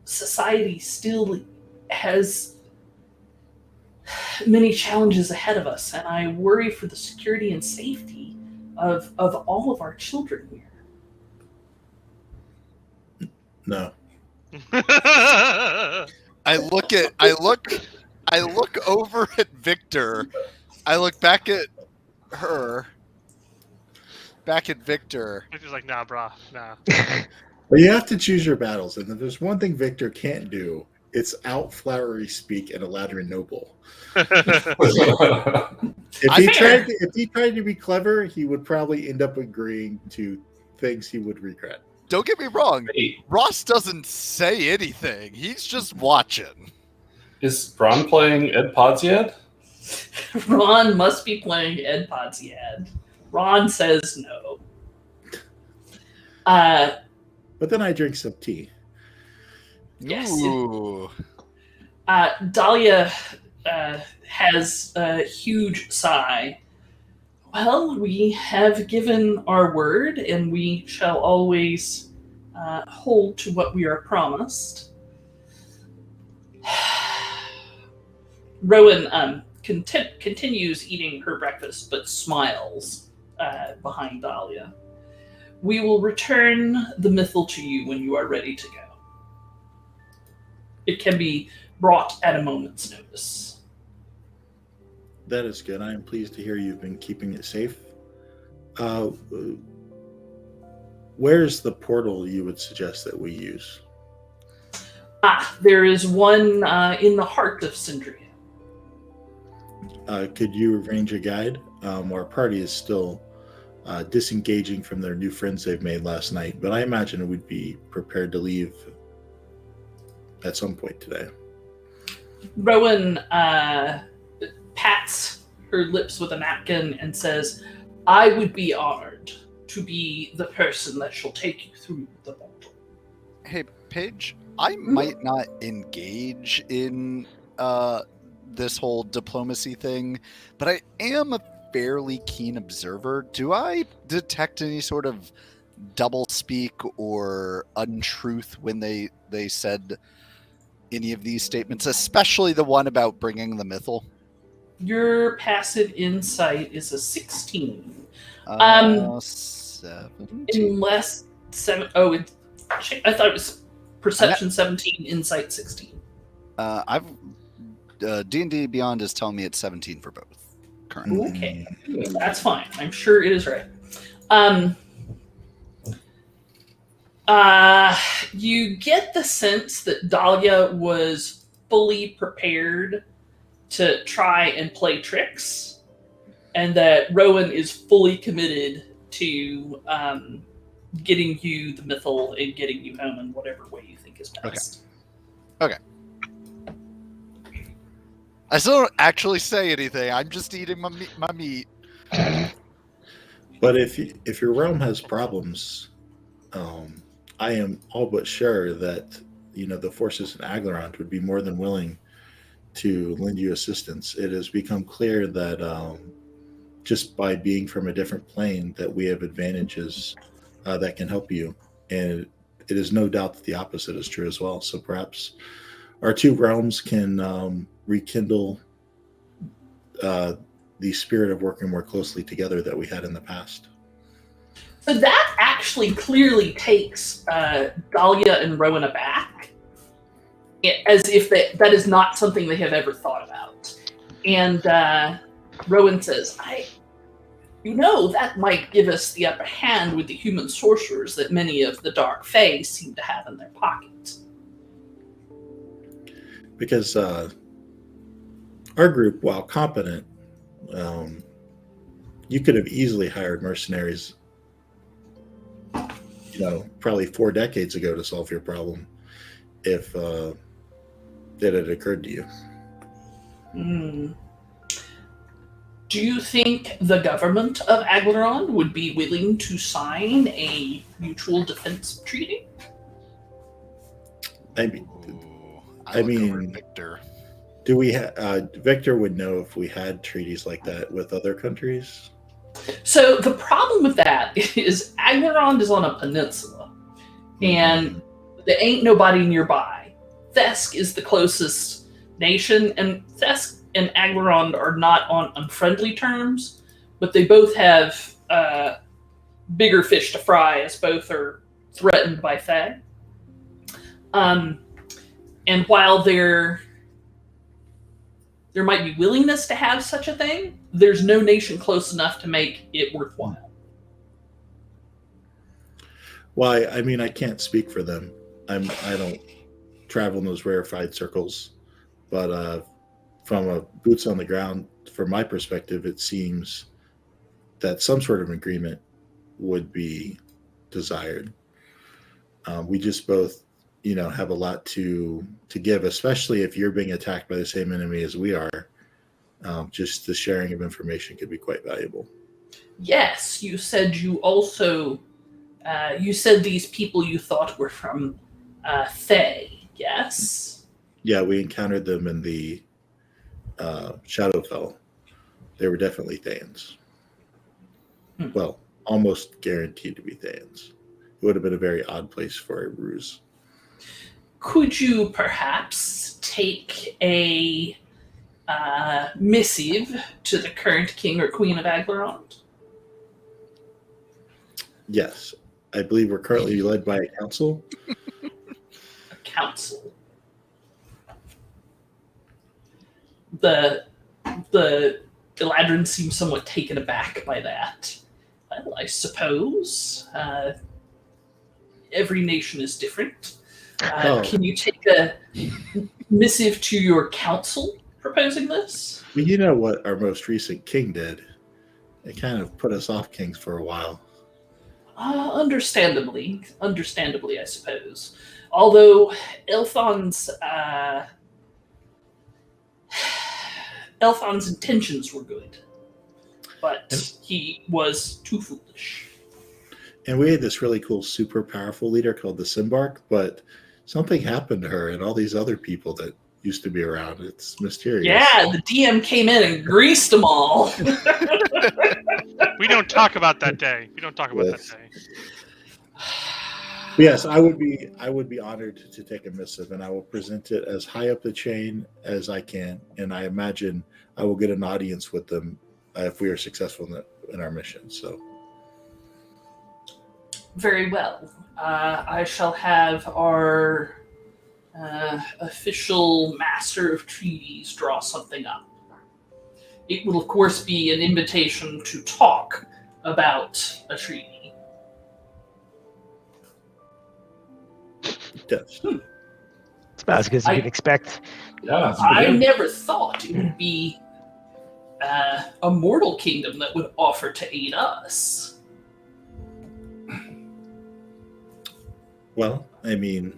society still has many challenges ahead of us, and I worry for the security and safety of all of our children here. No. I look over at Victor. I look back at her. Back at Victor. Victor's like, nah, brah, nah. Well, you have to choose your battles, and if there's one thing Victor can't do, it's out flowery speak in Eladrin Noble. If he tried to be clever, he would probably end up agreeing to things he would regret. Don't get me wrong. Ross doesn't say anything. He's just watching. Is Ron playing Ed Podsiad? Ron must be playing Ed Podsiad. Ron says no. But then I drink some tea. Yes. Ooh. Dahlia has a huge sigh. Well, we have given our word, and we shall always hold to what we are promised. Rowan continues eating her breakfast, but smiles behind Dahlia. We will return the Mythal to you when you are ready to go. It can be brought at a moment's notice. That is good. I am pleased to hear you've been keeping it safe. Where's the portal you would suggest that we use? There is one in the heart of Sindria. Could you arrange a guide? Our party is still disengaging from their new friends they've made last night, but I imagine it would be prepared to leave at some point today. Rowan pats her lips with a napkin and says, I would be honored to be the person that shall take you through the portal. Hey, Paige, I might not engage in this whole diplomacy thing, but I am a fairly keen observer. Do I detect any sort of doublespeak or untruth when they said any of these statements, especially the one about bringing the mythal? Your passive insight is a 16. 17. Unless 7. Oh, I thought it was perception 17, insight 16. I've D&D Beyond is telling me it's 17 for both currently. Okay, that's fine. I'm sure it is right. You get the sense that Dahlia was fully prepared to try and play tricks, and that Rowan is fully committed to getting you the mythal and getting you home in whatever way you think is best. Okay. I still don't actually say anything. I'm just eating my meat. But if your realm has problems, I am all but sure that the forces in Aglarond would be more than willing to lend you assistance. It has become clear that just by being from a different plane, that we have advantages that can help you, and it is no doubt that the opposite is true as well. So perhaps our two realms can rekindle the spirit of working more closely together that we had in the past. So that actually clearly takes Dahlia and Rowan aback, as if that is not something they have ever thought about. And Rowan says, that might give us the upper hand with the human sorcerers that many of the Dark Fae seem to have in their pockets. Because our group, while competent, you could have easily hired mercenaries, probably 4 decades ago to solve your problem, if it had occurred to you. Do you think the government of Aglarond would be willing to sign a mutual defense treaty? I mean, I mean, Victor. Do we? Victor would know if we had treaties like that with other countries. So the problem with that is Aglarond is on a peninsula, and there ain't nobody nearby. Thesk is the closest nation, and Thesk and Aglarond are not on unfriendly terms, but they both have bigger fish to fry, as both are threatened by Fae. And while there might be willingness to have such a thing, there's no nation close enough to make it worthwhile. Well, I mean, I can't speak for them. I don't travel in those rarefied circles, but from a boots on the ground, from my perspective, it seems that some sort of agreement would be desired. We just both, have a lot to give, especially if you're being attacked by the same enemy as we are. Just the sharing of information could be quite valuable. Yes, you said you also, you said these people you thought were from Fae, yes? Yeah, we encountered them in the Shadowfell. They were definitely Thanes. Well, almost guaranteed to be Thanes. It would have been a very odd place for a ruse. Could you perhaps take a missive to the current king or queen of Aglarond? Yes. I believe we're currently led by a council. A council. The Eladrin seems somewhat taken aback by that. Well, I suppose every nation is different. Can you take a missive to your council proposing this? Well, you know what our most recent king did, It kind of put us off Kings for a while. Understandably, I suppose. Although Elthon's intentions were good, but he was too foolish. And we had this really cool, super powerful leader called the Simbark, but something happened to her and all these other people that used to be around. It's mysterious. Yeah, the DM came in and greased them all. We don't talk about that day. We don't talk about that day. Yes, I would be honored to take a missive, and I will present it as high up the chain as I can. And I imagine I will get an audience with them if we are successful in our mission. So, very well. I shall have our official Master of Treaties draw something up. It will, of course, be an invitation to talk about a treaty. yes. It's about as good as you can expect. Yeah, it's I good. never thought it would be a mortal kingdom that would offer to aid us. Well, I mean,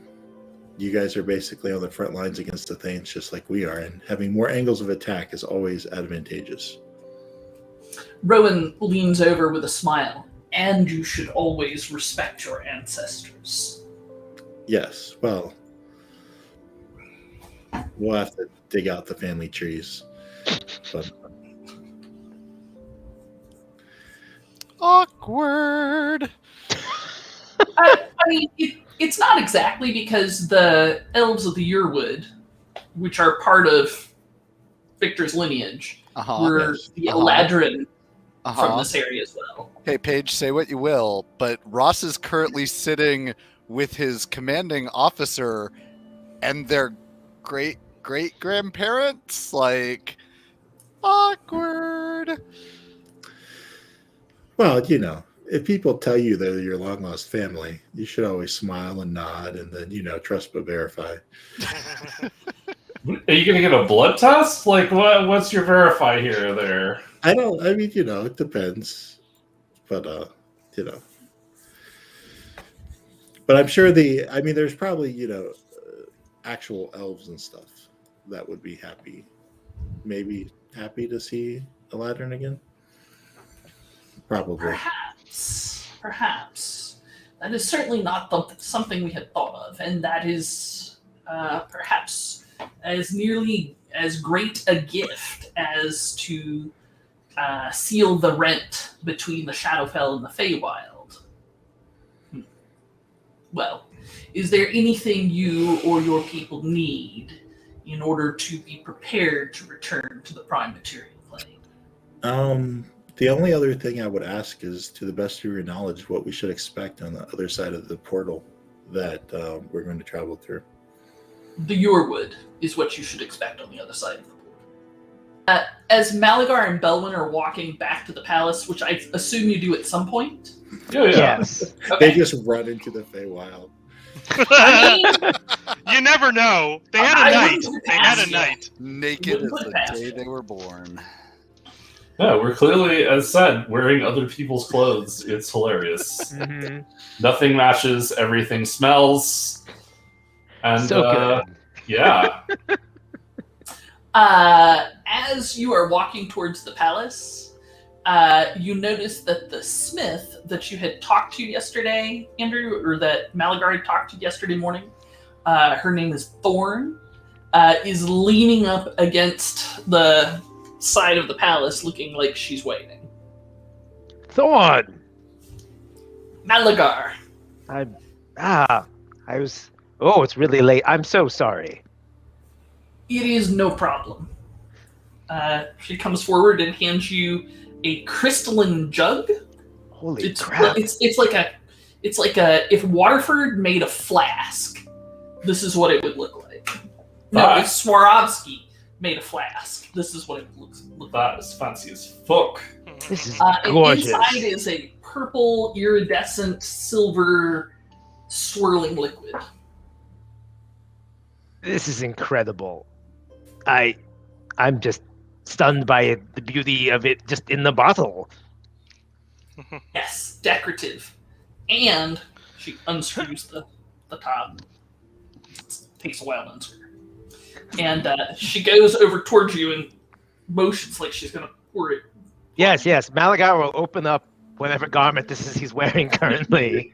you guys are basically on the front lines against the Thanes just like we are, and having more angles of attack is always advantageous. Rowan leans over with a smile. And you should always respect your ancestors. Yes, well, we'll have to dig out the family trees. But Awkward. I mean, it's not exactly because the elves of the Yearwood, which are part of Victor's lineage, were the Eladrin from this area as well. Okay, Paige, say what you will, but Ross is currently sitting with his commanding officer and their great-great-grandparents. Like, awkward. well, you know, if people tell you they're your long lost family, you should always smile and nod, and then trust but verify. Are you gonna get a blood test? Like, what's your verify here or there? I don't. I mean, it depends, but But I'm sure there's probably actual elves and stuff that would be happy, maybe happy to see Eladrin again. Probably. Perhaps. That is certainly not something we had thought of, and that is perhaps as nearly as great a gift as to seal the rent between the Shadowfell and the Feywild. Well, is there anything you or your people need in order to be prepared to return to the Prime Material Plane? The only other thing I would ask is, to the best of your knowledge, what we should expect on the other side of the portal that we're going to travel through. The Yearwood is what you should expect on the other side of the portal. As Malagar and Belwyn are walking back to the palace, which I assume you do at some point. Oh, yeah. Yes. They just run into the Feywild. I mean, You never know. They had a I night. wouldn't They had a ask you. night. Naked as Put the past day it. they were born. Yeah, we're clearly, as said, wearing other people's clothes. It's hilarious. Mhm. Nothing matches. Everything smells. And So good. yeah, As you are walking towards the palace, you notice that the smith that you had talked to yesterday, Andrew, or that Malagar had talked to yesterday morning, her name is Thorn, is leaning up against the side of the palace looking like she's waiting. Thorn. Malagar. I was. Oh, it's really late. I'm so sorry. It is no problem. She comes forward and hands you a crystalline jug. Holy crap! It's like a if Waterford made a flask, this is what it would look like. No, if Swarovski made a flask, this is what it looks like. that is fancy as fuck. This is And gorgeous. inside is a purple, iridescent, silver, swirling liquid. This is incredible. I'm just stunned by the beauty of it just in the bottle. Yes, decorative. And she unscrews the top. It takes a while to unscrew. And she goes over towards you and motions like she's going to pour it. Yes, Malagar will open up whatever garment this is he's wearing currently,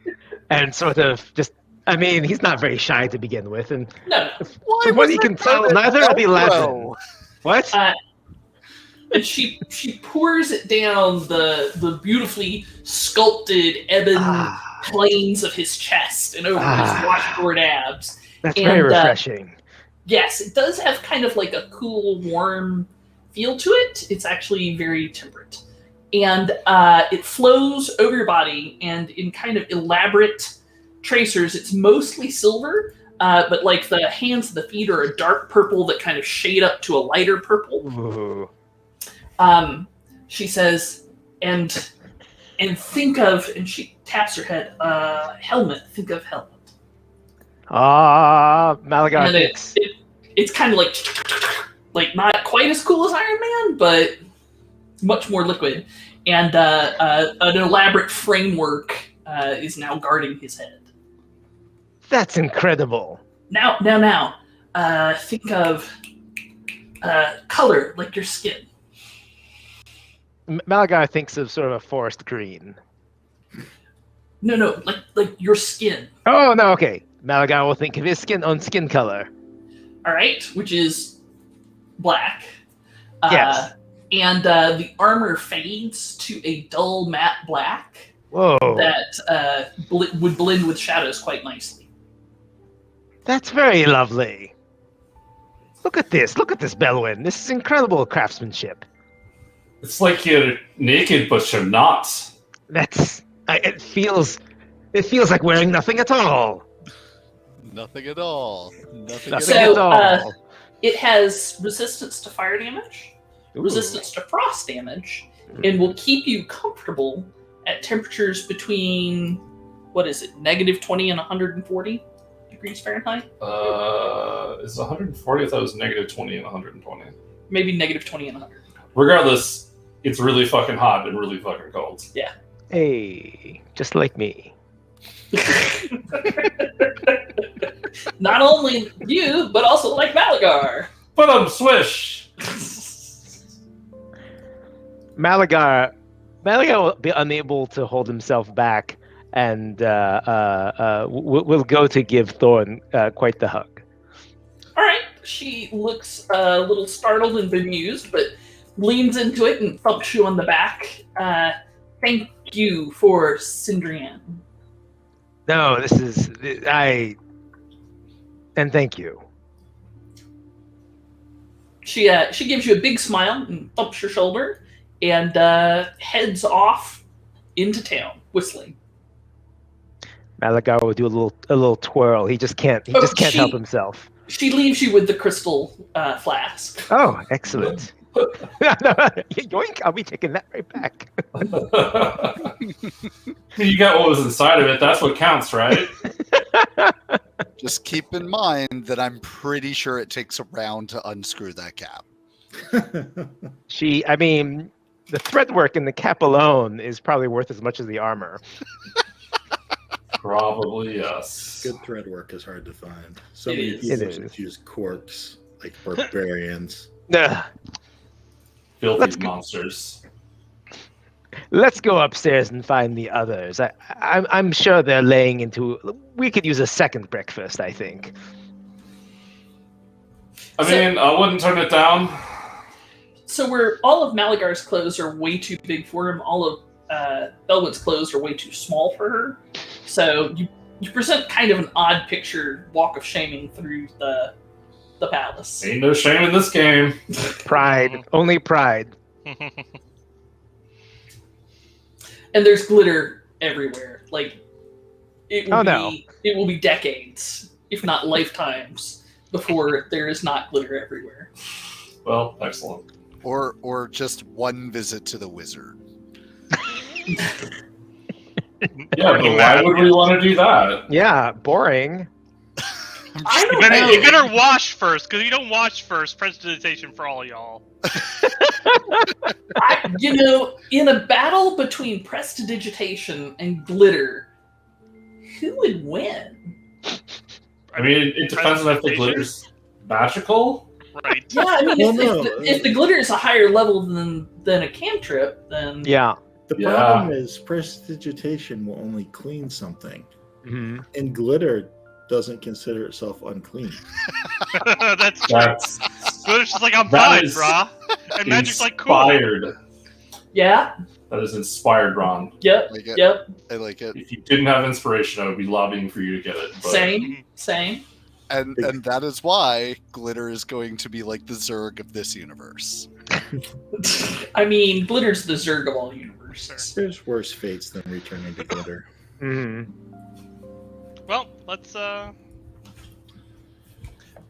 and sort of just. I mean, he's not very shy to begin with, and No. from what he can tell, neither are the 11. What? And she pours it down the beautifully sculpted ebon planes of his chest and over his washboard abs. That's very refreshing. Yes, it does have kind of like a cool, warm feel to it. It's actually very temperate. And it flows over your body, and in kind of elaborate tracers, it's mostly silver, but like the hands and the feet are a dark purple that kind of shade up to a lighter purple. Ooh. She says, and think of, and she taps her head, helmet, think of helmet. Malagar And thinks. it's kind of like not quite as cool as Iron Man, but much more liquid. And an elaborate framework is now guarding his head. That's incredible. Now, think of color, like your skin. Malagar thinks of sort of a forest green. No, like your skin. Oh, no, okay. Malagar will think of his own skin color. All right, which is black. Yes. And the armor fades to a dull matte black Whoa. that would blend with shadows quite nicely. That's very lovely. Look at this, Belwyn. This is incredible craftsmanship. It's like you're naked, but you're not. It feels like wearing nothing at all. Nothing at all. Nothing Nothing at at all. all. It has resistance to fire damage, Ooh. resistance to frost damage, and will keep you comfortable at temperatures between, what is it, -20 and 140 degrees Fahrenheit? Is 140? I thought it was -20 and 120. Maybe -20 and 100. Regardless, it's really fucking hot and really fucking cold. Hey, just like me. Not only you, but also like Malagar. But I'm swish. Malagar will be unable to hold himself back, and will go to give Thorn quite the hug. All right. She looks a little startled and bemused, but leans into it and thumps you on the back. Thank you for Cindrian. No, and thank you. She gives you a big smile and thumps your shoulder and heads off into town, whistling. Malagar will do a little twirl. He just can't help himself. She leaves you with the crystal flask. Oh, excellent. Yoink, I'll be taking that right back. You got what was inside of it. That's what counts, right? Just keep in mind that I'm pretty sure it takes a round to unscrew that cap. The thread work in the cap alone is probably worth as much as the armor. Probably yes. Good thread work is hard to find. So It many is. people It is. just use corks like barbarians. Ugh. Filthy Let's go. monsters. Let's go upstairs and find the others. I'm sure they're laying into. We could use a second breakfast, I think. I mean, I wouldn't turn it down. So all of Malagar's clothes are way too big for him. All of Belwood's clothes are way too small for her. So you present kind of an odd picture, walk of shaming through the palace. Ain't no shame in this game. Pride, only pride. And there's glitter everywhere. Like it will no. it will be decades, if not lifetimes, before there is not glitter everywhere. Well, excellent. Or just one visit to the wizard. Yeah, but why would we want to do that? Yeah, boring. I don't You know. better wash first, because if you don't wash first, prestidigitation for all y'all. In a battle between prestidigitation and glitter, who would win? I mean, it depends on if the glitter's magical. Right. Yeah, I mean, Well, if the glitter is a higher level than a cantrip, then Yeah. The Yeah. problem is prestidigitation will only clean something, hmm and glitter doesn't consider itself unclean. That's true. That's Glitter's just like, I'm That fine, is brah. And Magic's like, cool. inspired. yeah, That is inspired, Ron. yep, Like it. yep, I like it. If you didn't have inspiration, I would be lobbying for you to get it. But same. And that is why glitter is going to be like the Zerg of this universe. I mean, glitter's the Zerg of all universes. There's worse fates than returning to glitter. hmm Well, let's, I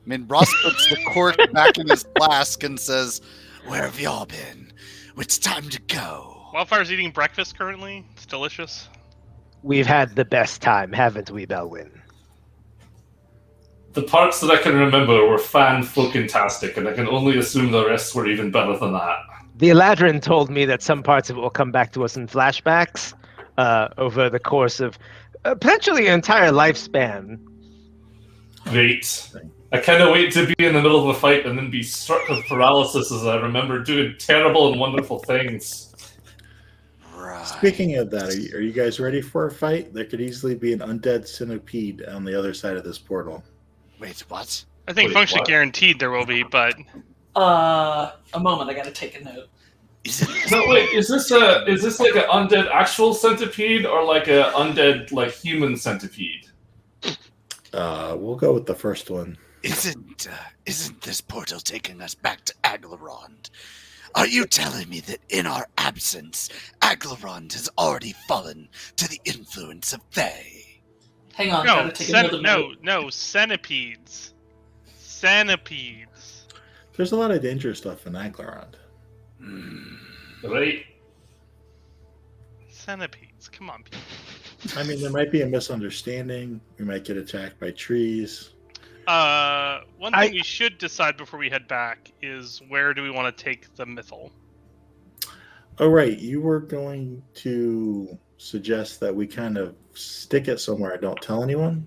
mean, Ross puts the cork back in his flask and says, "Where have y'all been? It's time to go." Wildfire's eating breakfast currently. It's delicious. We've had the best time, haven't we, Belwyn? the parts that I can remember were fan-fucking-tastic, and I can only assume the rest were even better than that. The Eladrin told me that some parts of it will come back to us in flashbacks over the course of potentially an entire lifespan. Great. I cannot wait to be in the middle of a fight and then be struck with paralysis as I remember doing terrible and wonderful things. Right. Speaking of that, are you guys ready for a fight? There could easily be an undead centipede on the other side of this portal. Wait, what? I think Wait, functionally what? guaranteed there will be, but A moment, I gotta take a note. Is it? So wait, is this like an undead actual centipede or like a undead like human centipede? We'll go with the first one. Isn't this portal taking us back to Aglarond? Are you telling me that in our absence, Aglarond has already fallen to the influence of Thay? Hang on, no, gotta take another note. no, centipedes. Centipedes. There's a lot of dangerous stuff in Aglarond. Right? Centipedes. Come on, people. I mean, there might be a misunderstanding. We might get attacked by trees. One thing we should decide before we head back is where do we want to take the Mythal? Oh, right. You were going to suggest that we kind of stick it somewhere and don't tell anyone?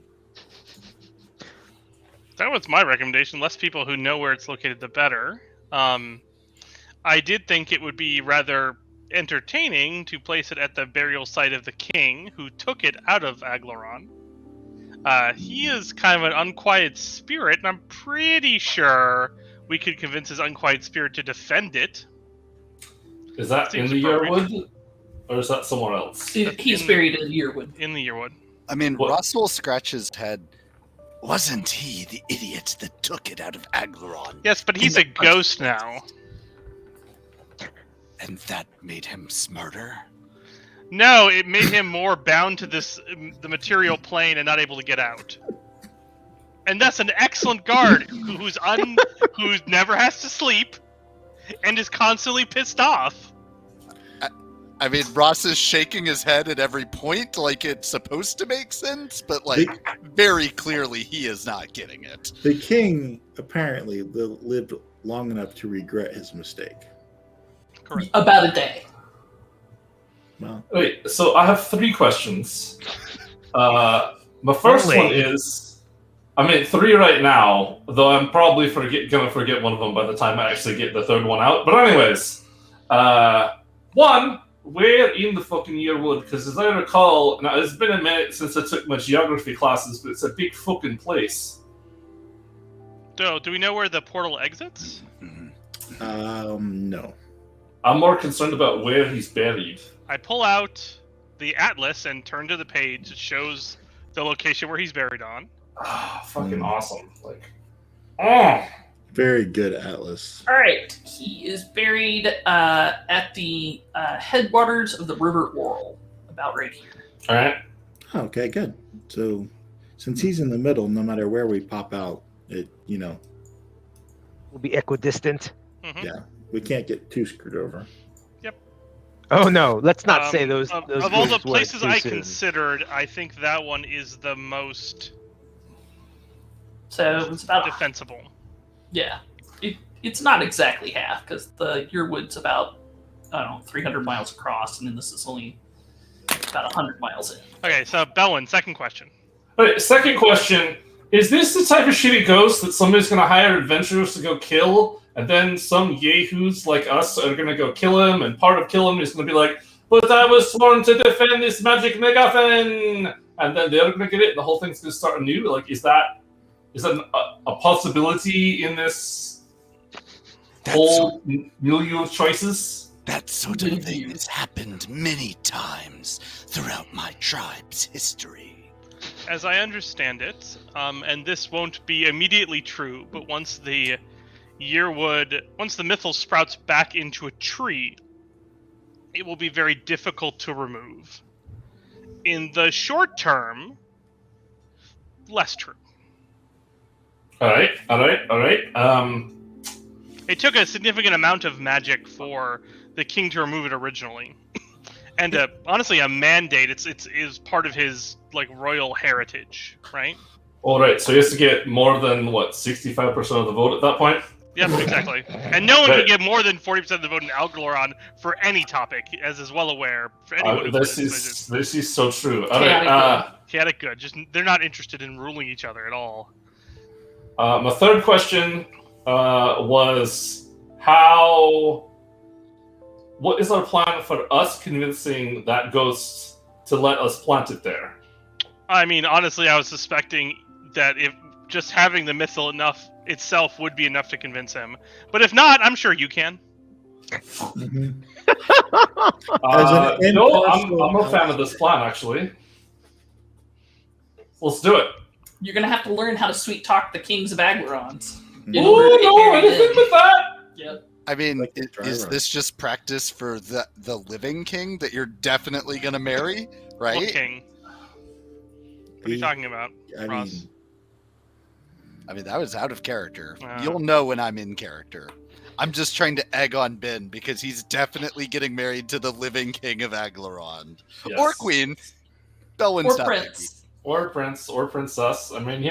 That was my recommendation. Less people who know where it's located, the better. I did think it would be rather entertaining to place it at the burial site of the king who took it out of Aglarond. He is kind of an unquiet spirit, and I'm pretty sure we could convince his unquiet spirit to defend it. Is that in Seems the appropriate. Yearwood? Or is that somewhere else? He's buried in Yearwood. In the Yearwood. I mean, What? Russell scratches his head. Wasn't he the idiot that took it out of Aglarond? Yes, but he's a ghost now. And that made him smarter? No, it made him more bound to the material plane and not able to get out. And that's an excellent guard who's never has to sleep and is constantly pissed off. I mean, Ross is shaking his head at every point like it's supposed to make sense, but like very clearly he is not getting it. The king apparently lived long enough to regret his mistake. Correct. About a day. Well, Wait, so I have 3 questions. My first Only. one is, I mean 3 right now, though I'm probably gonna forget one of them by the time I actually get the third one out. But anyways, 1, where in the fucking Yearwood? Because as I recall, now it's been a minute since I took my geography classes, but it's a big fucking place. So, do we know where the portal exits? no. I'm more concerned about where he's buried. I pull out the atlas and turn to the page. It shows the location where he's buried on. Ah, fucking awesome. Like, oh. Very good, Atlas. All right, he is buried at the headwaters of the River Oral, about right here. All right. Okay, good. So, since he's in the middle, no matter where we pop out, We'll be equidistant. Mhm. Yeah. we can't get too screwed over. Oh no, let's not say those. Of those all the words places too I soon. considered, I think that one is the most So it's about defensible. Yeah, it's not exactly half because the Yearwood's about 300 miles across, and then this is only about 100 miles in. Okay, so Belwyn, second question. Okay, second question. Is this the type of shitty ghost that somebody's going to hire adventurers to go kill, and then some yahoos like us are going to go kill him, and part of kill him is going to be like, but I was sworn to defend this magic MacGuffin! And then they're going to get it, and the whole thing's going to start anew? Like, is that a possibility in this whole milieu of choices? That sort of thing has happened many times throughout my tribe's history. As I understand it, and this won't be immediately true, but once the Mythal sprouts back into a tree, it will be very difficult to remove. In the short term, less true. All right. It took a significant amount of magic for the king to remove it originally, and honestly, a mandate. It's part of his royal heritage, right? All right. So he has to get more than 65% of the vote at that point. Yep, exactly. And no one can get more than 40% of the vote in Algaloran for any topic, as is well aware. For anyone This is so true. All right. Chaotic good. Just they're not interested in ruling each other at all. My third question was what is our plan for us convincing that ghost to let us plant it there? I mean, honestly, I was suspecting that if just having the Mythal enough itself would be enough to convince him. But if not, I'm sure you can. Mhm. I'm a fan of this plan, actually. Let's do it. You're gonna have to learn how to sweet talk the kings of Aglarons. Oh no, anything with that? Yep. I mean, Like the dry is run. this just practice for the living king that you're definitely going to marry, right? What king? What are you talking about, Ross? I mean, that was out of character. Uh. You'll know when I'm in character. I'm just trying to egg on Ben because he's definitely getting married to the living king of Aglarond. Yes. Or queen. Belwyn's Or not prince. Or prince, or princess. I mean,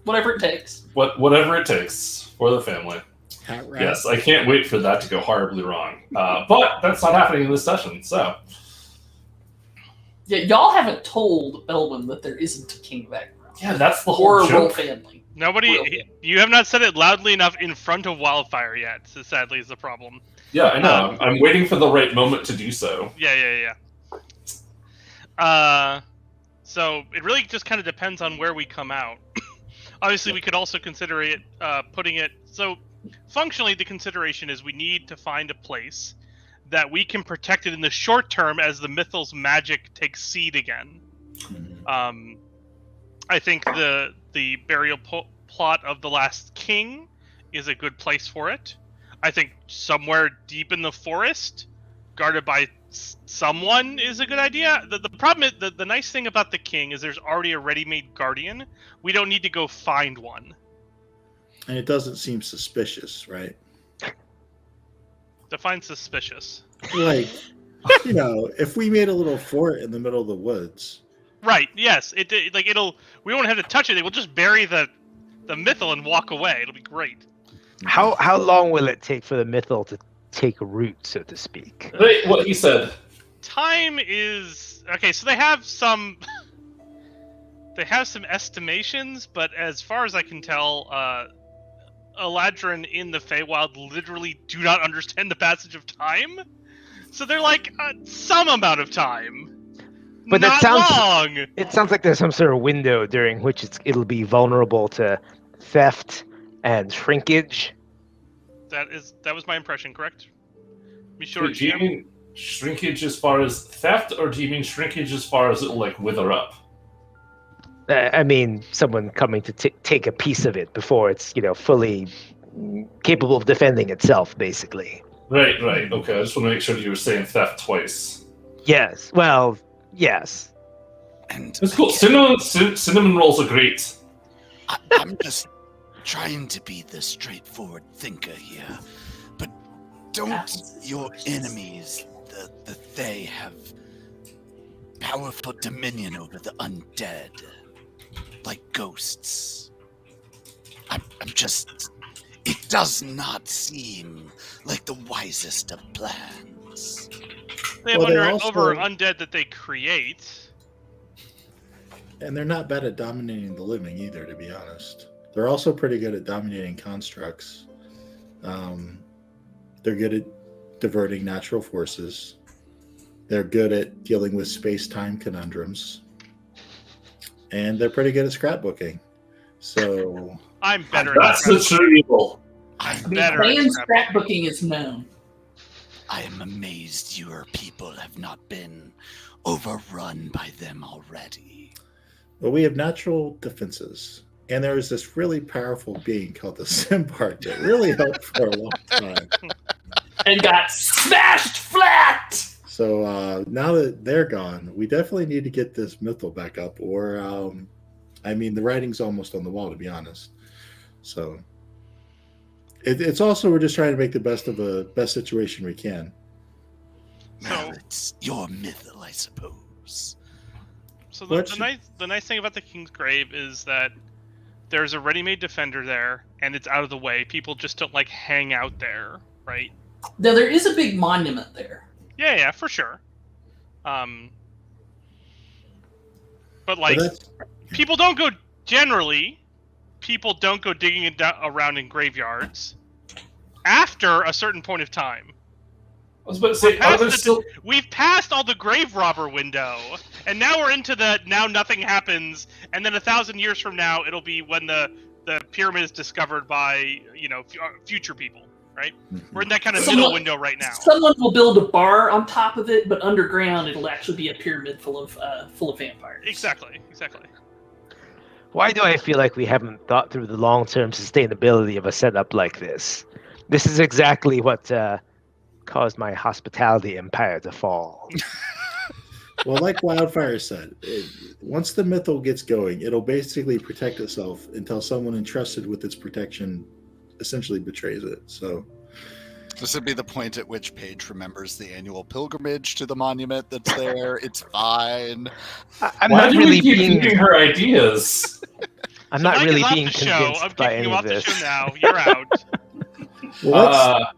Whatever it takes. whatever it takes for the family. Hat rack. Yes, I can't wait for that to go horribly wrong. But that's not happening in this session, so. Yeah, y'all haven't told Belwyn that there isn't a king of Aglarond. Yeah, that's the Or whole a royal joke. family. Nobody. You have not said it loudly enough in front of Wildfire yet. So sadly, is the problem. Yeah, I know. I'm waiting for the right moment to do so. Yeah. So it really just kind of depends on where we come out. Obviously, we could also consider it putting it. So functionally, the consideration is we need to find a place that we can protect it in the short term as the Mythal's magic takes seed again. Mhm. I think the burial plot of the Last King is a good place for it. I think somewhere deep in the forest, guarded by someone, is a good idea. The problem is, the nice thing about the king is there's already a ready-made guardian. We don't need to go find one. And it doesn't seem suspicious, right? Define suspicious. Like, if we made a little fort in the middle of the woods. Right, yes. We won't have to touch it. We'll just bury the Mythal and walk away. It'll be great. How long will it take for the Mythal to take root, so to speak? Wait, what he said. Time is okay. So they have some estimations, but as far as I can tell, Eladrin in the Feywild literally do not understand the passage of time. So they're like some amount of time, But not that sounds- long. It sounds like there's some sort of window during which it'll be vulnerable to theft and shrinkage. That was my impression, correct? Be sure. Do you mean shrinkage as far as theft, or do you mean shrinkage as far as it'll wither up? I mean, someone coming to take a piece of it before it's fully capable of defending itself, basically. Right. Okay, I just want to make sure you were saying theft twice. Yes. Well, yes. And It's cool. Cinnamon rolls are great. I'm just trying to be the straightforward thinker here. But don't your enemies, the Thay, have powerful dominion over the undead? like ghosts. I'm just. It does not seem like the wisest of plans. They have Well, they over also- undead that they create. And they're not bad at dominating the living either, to be honest. They're also pretty good at dominating constructs. They're good at diverting natural forces. They're good at dealing with space-time conundrums. And they're pretty good at scrapbooking. So, I'm better That's at the true evil. I I'm mean, better at fan scrapbooking. scrapbooking is known. I am amazed your people have not been overrun by them already. well, we have natural defenses. And there was this really powerful being called the Simbark that really helped for a long time. And got smashed flat! So now that they're gone, we definitely need to get this Mythal back up. Or, I mean, the writing's almost on the wall, to be honest. So it's also, we're just trying to make the best of the best situation we can. Well, it's your Mythal, I suppose. So What the should- the nice thing about the King's Grave is that there's a ready-made defender there, and it's out of the way. People just don't like hang out there, right? Now, there is a big monument there. Yeah, for sure. But But like, that's, people don't go generally. People don't go digging around in graveyards after a certain point of time. I was about to say, are there Past the- still? We've passed all the grave robber window, and now we're into the now nothing happens, and then 1,000 years from now it'll be when the pyramid is discovered by future people, right? We're in that kind of Someone- middle window right now. Someone will build a bar on top of it, but underground it'll actually be a pyramid full of vampires. Exactly. Why do I feel like we haven't thought through the long-term sustainability of a setup like this? This is exactly what caused my hospitality empire to fall. well, like Wildfire said, once the Mythal gets going, it'll basically protect itself until someone entrusted with its protection essentially betrays it. So, This would be the point at which Paige remembers the annual pilgrimage to the monument that's there. It's fine. I'm Why not do really we keep being. feeding her ideas? I'm So not Mike really is off being the show. convinced I'm by kicking any you of off the this. show now. You're out. well,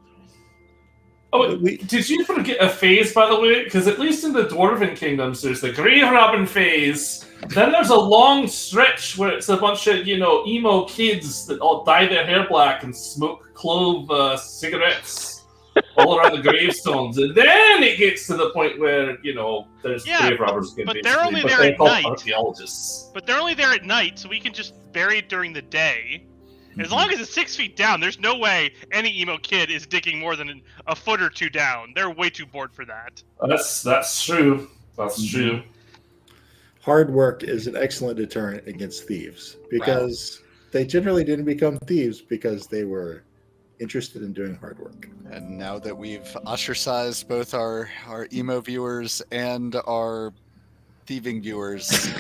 Did you forget a phase, by the way? Because at least in the Dwarven Kingdoms, there's the Grave Robin phase. Then there's a long stretch where it's a bunch of, emo kids that all dye their hair black and smoke clove cigarettes all around the gravestones. And then it gets to the point where, there's Yeah, grave robbers again, but they're only basically. there they're at called night. archaeologists. But they're only there at night, so we can just bury it during the day. As long as it's 6 feet down, there's no way any emo kid is digging more than a foot or two down. They're way too bored for that. That's true. That's Mhm. true. hard work is an excellent deterrent against thieves because they generally didn't become thieves because they were interested in doing hard work. And now that we've ostracized both our emo viewers and our thieving viewers,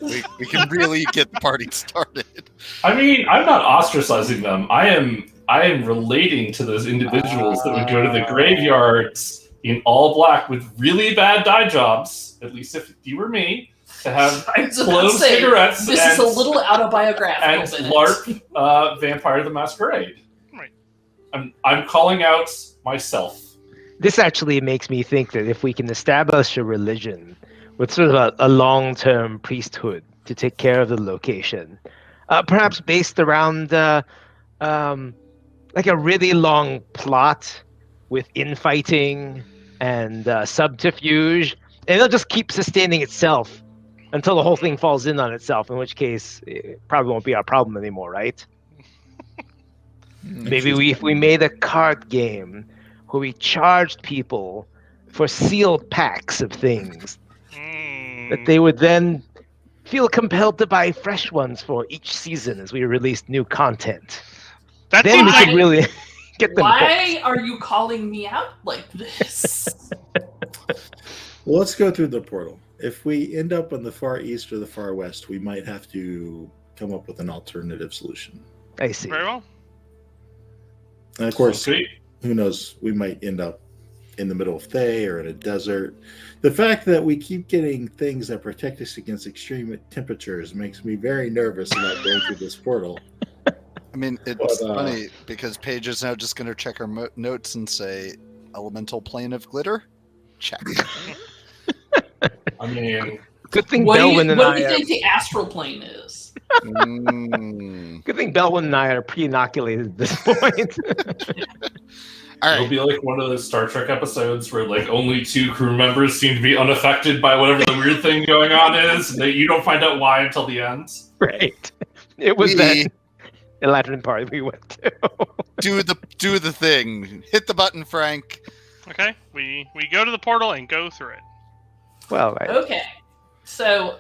we can really get the party started. I mean, I'm not ostracizing them. I am relating to those individuals that would go to the graveyards in all black with really bad dye jobs, at least if you were me, to have I was about clove to say, cigarettes this and, is a little autobiographical. and Bennett. LARP Vampire the Masquerade. Right. I'm calling out myself. This actually makes me think that if we can establish a religion with sort of a long-term priesthood to take care of the location, perhaps based around like a really long plot with infighting and subterfuge, and it'll just keep sustaining itself until the whole thing falls in on itself, in which case it probably won't be our problem anymore, right? Maybe if we made a card game where we charged people for sealed packs of things, that they would then feel compelled to buy fresh ones for each season as we released new content. That Then seems we like could really get them hooked. Why are you calling me out like this? Well, let's go through the portal. If we end up on the far east or the far west, we might have to come up with an alternative solution. I see. very well. And of course, Sweet. who knows? We might end up in the middle of Thay or in a desert. The fact that we keep getting things that protect us against extreme temperatures makes me very nervous about going through this portal. I mean, it's But, funny because Paige is now just going to check her notes and say, elemental plane of glitter? Check. I mean, Good thing What do Belwyn you and I are. think the astral plane is? Good thing Belwyn and I are pre-inoculated at this point. All it'll right. be like one of those Star Trek episodes where like only 2 crew members seem to be unaffected by whatever the weird thing going on is, and that you don't find out why until the end. Right. It was We that Eladrin party we went to. do the thing. Hit the button, Frank. Okay, we go to the portal and go through it. Well, Okay. So,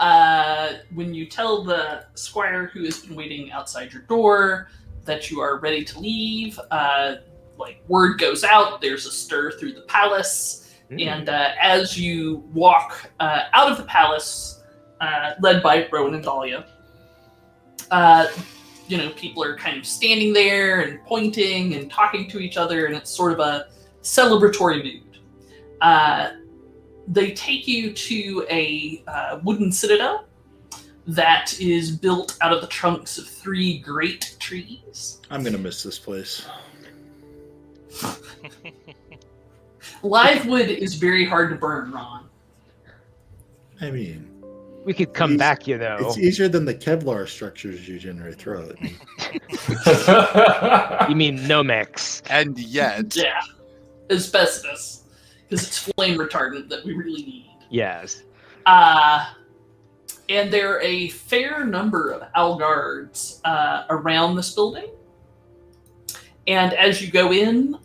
when you tell the squire who has been waiting outside your door that you are ready to leave, word goes out. There's a stir through the palace, and as you walk out of the palace, led by Rowan and Dahlia, people are kind of standing there and pointing and talking to each other, and it's sort of a celebratory mood. They take you to a wooden citadel that is built out of the trunks of 3 great trees. I'm going to miss this place. Live wood is very hard to burn, Ron. I mean, we could come back, you know. it's easier than the Kevlar structures you generally throw at me. You mean Nomex? And yet, Yeah. Asbestos. Because it's flame retardant that we really need. Yes. And there are a fair number of Algards around this building. And as you go in,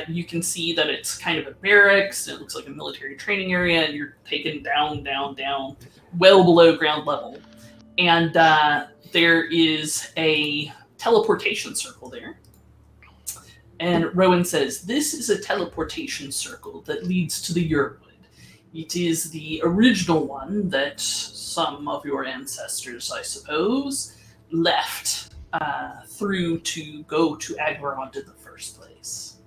you can see that it's kind of a barracks. It looks like a military training area, and you're taken down, well below ground level. And there is a teleportation circle there. And Rowan says, this is a teleportation circle that leads to the Yurwood. It is the original one that some of your ancestors, I suppose, left through to go to Agvarond in the first place.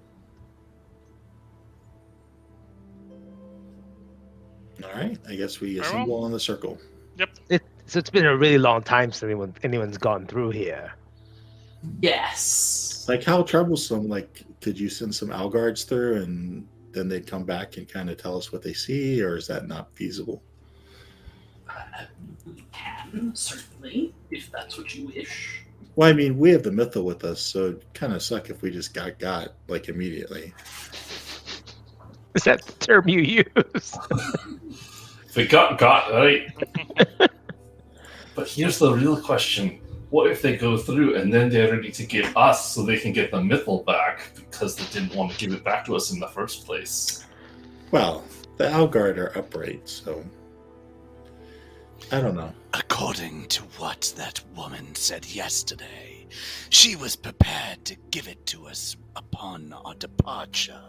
All right, I guess we Very assemble on the circle. So it's been a really long time since anyone's gone through here. Yes. Like, how troublesome, could you send some Algards through and then they'd come back and kind of tell us what they see, or is that not feasible? We can, certainly, if that's what you wish. Well, I mean, we have the Mythal with us, so it'd kind of suck if we just got immediately. Is that the term you use? They got right. But here's the real question. What if they go through and then they're ready to give us so they can get the Mythal back because they didn't want to give it back to us in the first place? Well, the Algard are upright, so I don't know. according to what that woman said yesterday, she was prepared to give it to us upon our departure.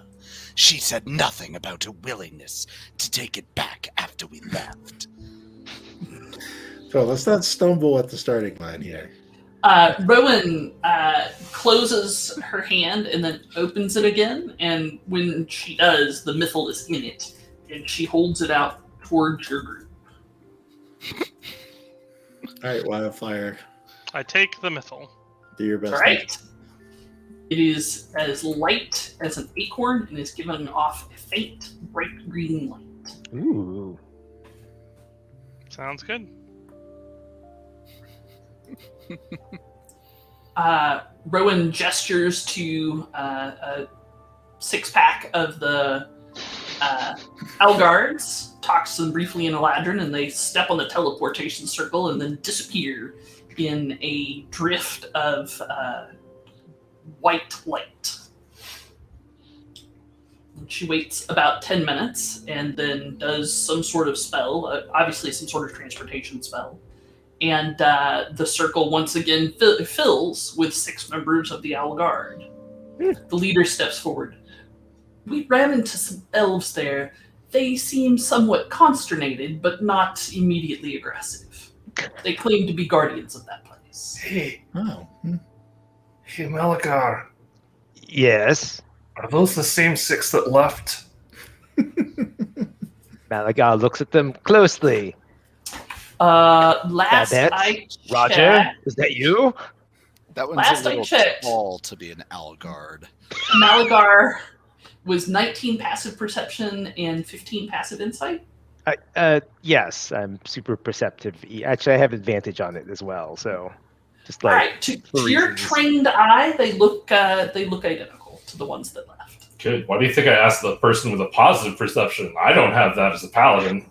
She said nothing about her willingness to take it back after we left. So let's not stumble at the starting line here. Rowan closes her hand and then opens it again, and when she does, the Mythal is in it, and she holds it out towards your group. All right, Wildfire, I take the Mythal. do your best. All right. It is as light as an acorn and is giving off a faint, bright green light. Ooh. Sounds good. Rowan gestures to a six-pack of the Algards, talks to them briefly in Eladrin, and they step on the teleportation circle and then disappear in a drift of white light. And she waits about 10 minutes and then does some sort of spell, obviously some sort of transportation spell. And the circle once again fills with 6 members of the Algard. The leader steps forward. We ran into some elves there. They seem somewhat consternated, but not immediately aggressive. They claim to be guardians of that place. Hey, Oh, hey, Malakar. Yes. Are those the same 6 that left? Malagar looks at them closely. Last Babette? I Roger, checked, is that you? That one's Last a I little checked. tall to be an Algard. Malagar was 19 passive perception and 15 passive insight. Yes, I'm super perceptive. Actually, I have advantage on it as well. So, just All like right, to for your reasons. trained eye, they look identical to the ones that left. Good. Why do you think I asked the person with a positive perception? I don't have that as a paladin.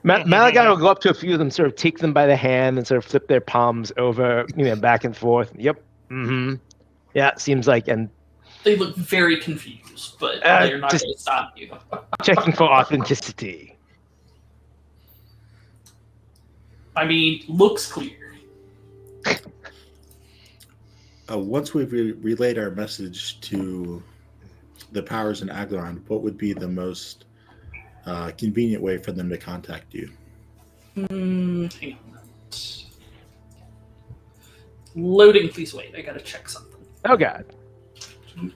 Malagar will go up to a few of them, sort of take them by the hand, and sort of flip their palms over, back and forth. Yep. Mm-hmm. Yeah, seems like, and They look very confused, but Uh, they're not just- going to stop you. checking for authenticity. I mean, looks clear. Once we've relayed our message to the powers in Aglarond, what would be the most convenient way for them to contact you? Hang on a minute. Loading, please wait. I gotta check something. Oh God. I'm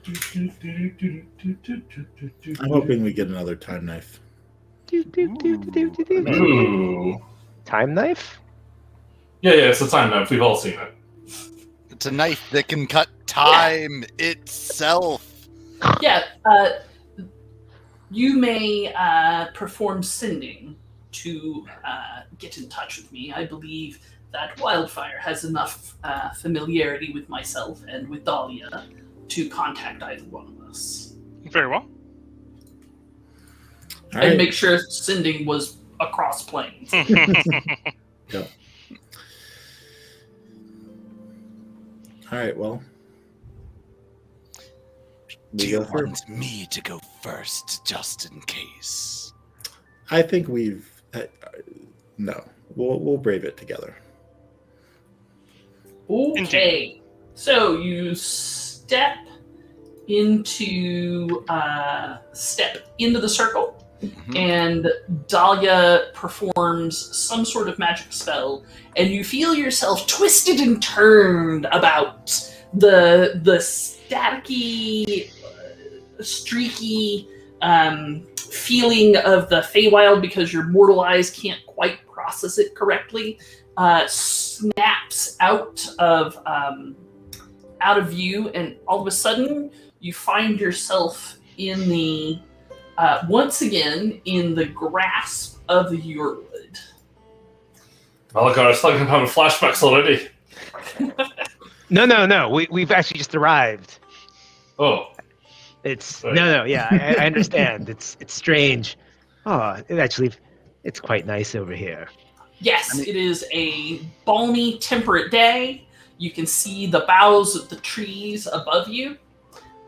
hoping we get another time knife. Ooh. Time knife? Yeah, it's a time knife. We've all seen it. It's a knife that can cut time itself. Yeah, you may perform sending to get in touch with me. I believe that Wildfire has enough familiarity with myself and with Dahlia to contact either one of us. Very well. All And right. make sure sending was across planes. Yep. All right. Well, Do we you go through. want me to go first, just in case? I think we've. No, we'll brave it together. Okay, so you step into the circle, Mhm. and Dahlia performs some sort of magic spell, and you feel yourself twisted and turned about the staticky, streaky feeling of the Feywild, because your mortal eyes can't quite process it correctly. Snaps out of view, and all of a sudden you find yourself in the once again in the grasp of the Yurwood. Oh god, it's like I'm having flashbacks already. No. We've actually just arrived. Oh, It's Right. no. Yeah, I understand. It's strange. Oh, it's quite nice over here. Yes, it is a balmy, temperate day. You can see the boughs of the trees above you,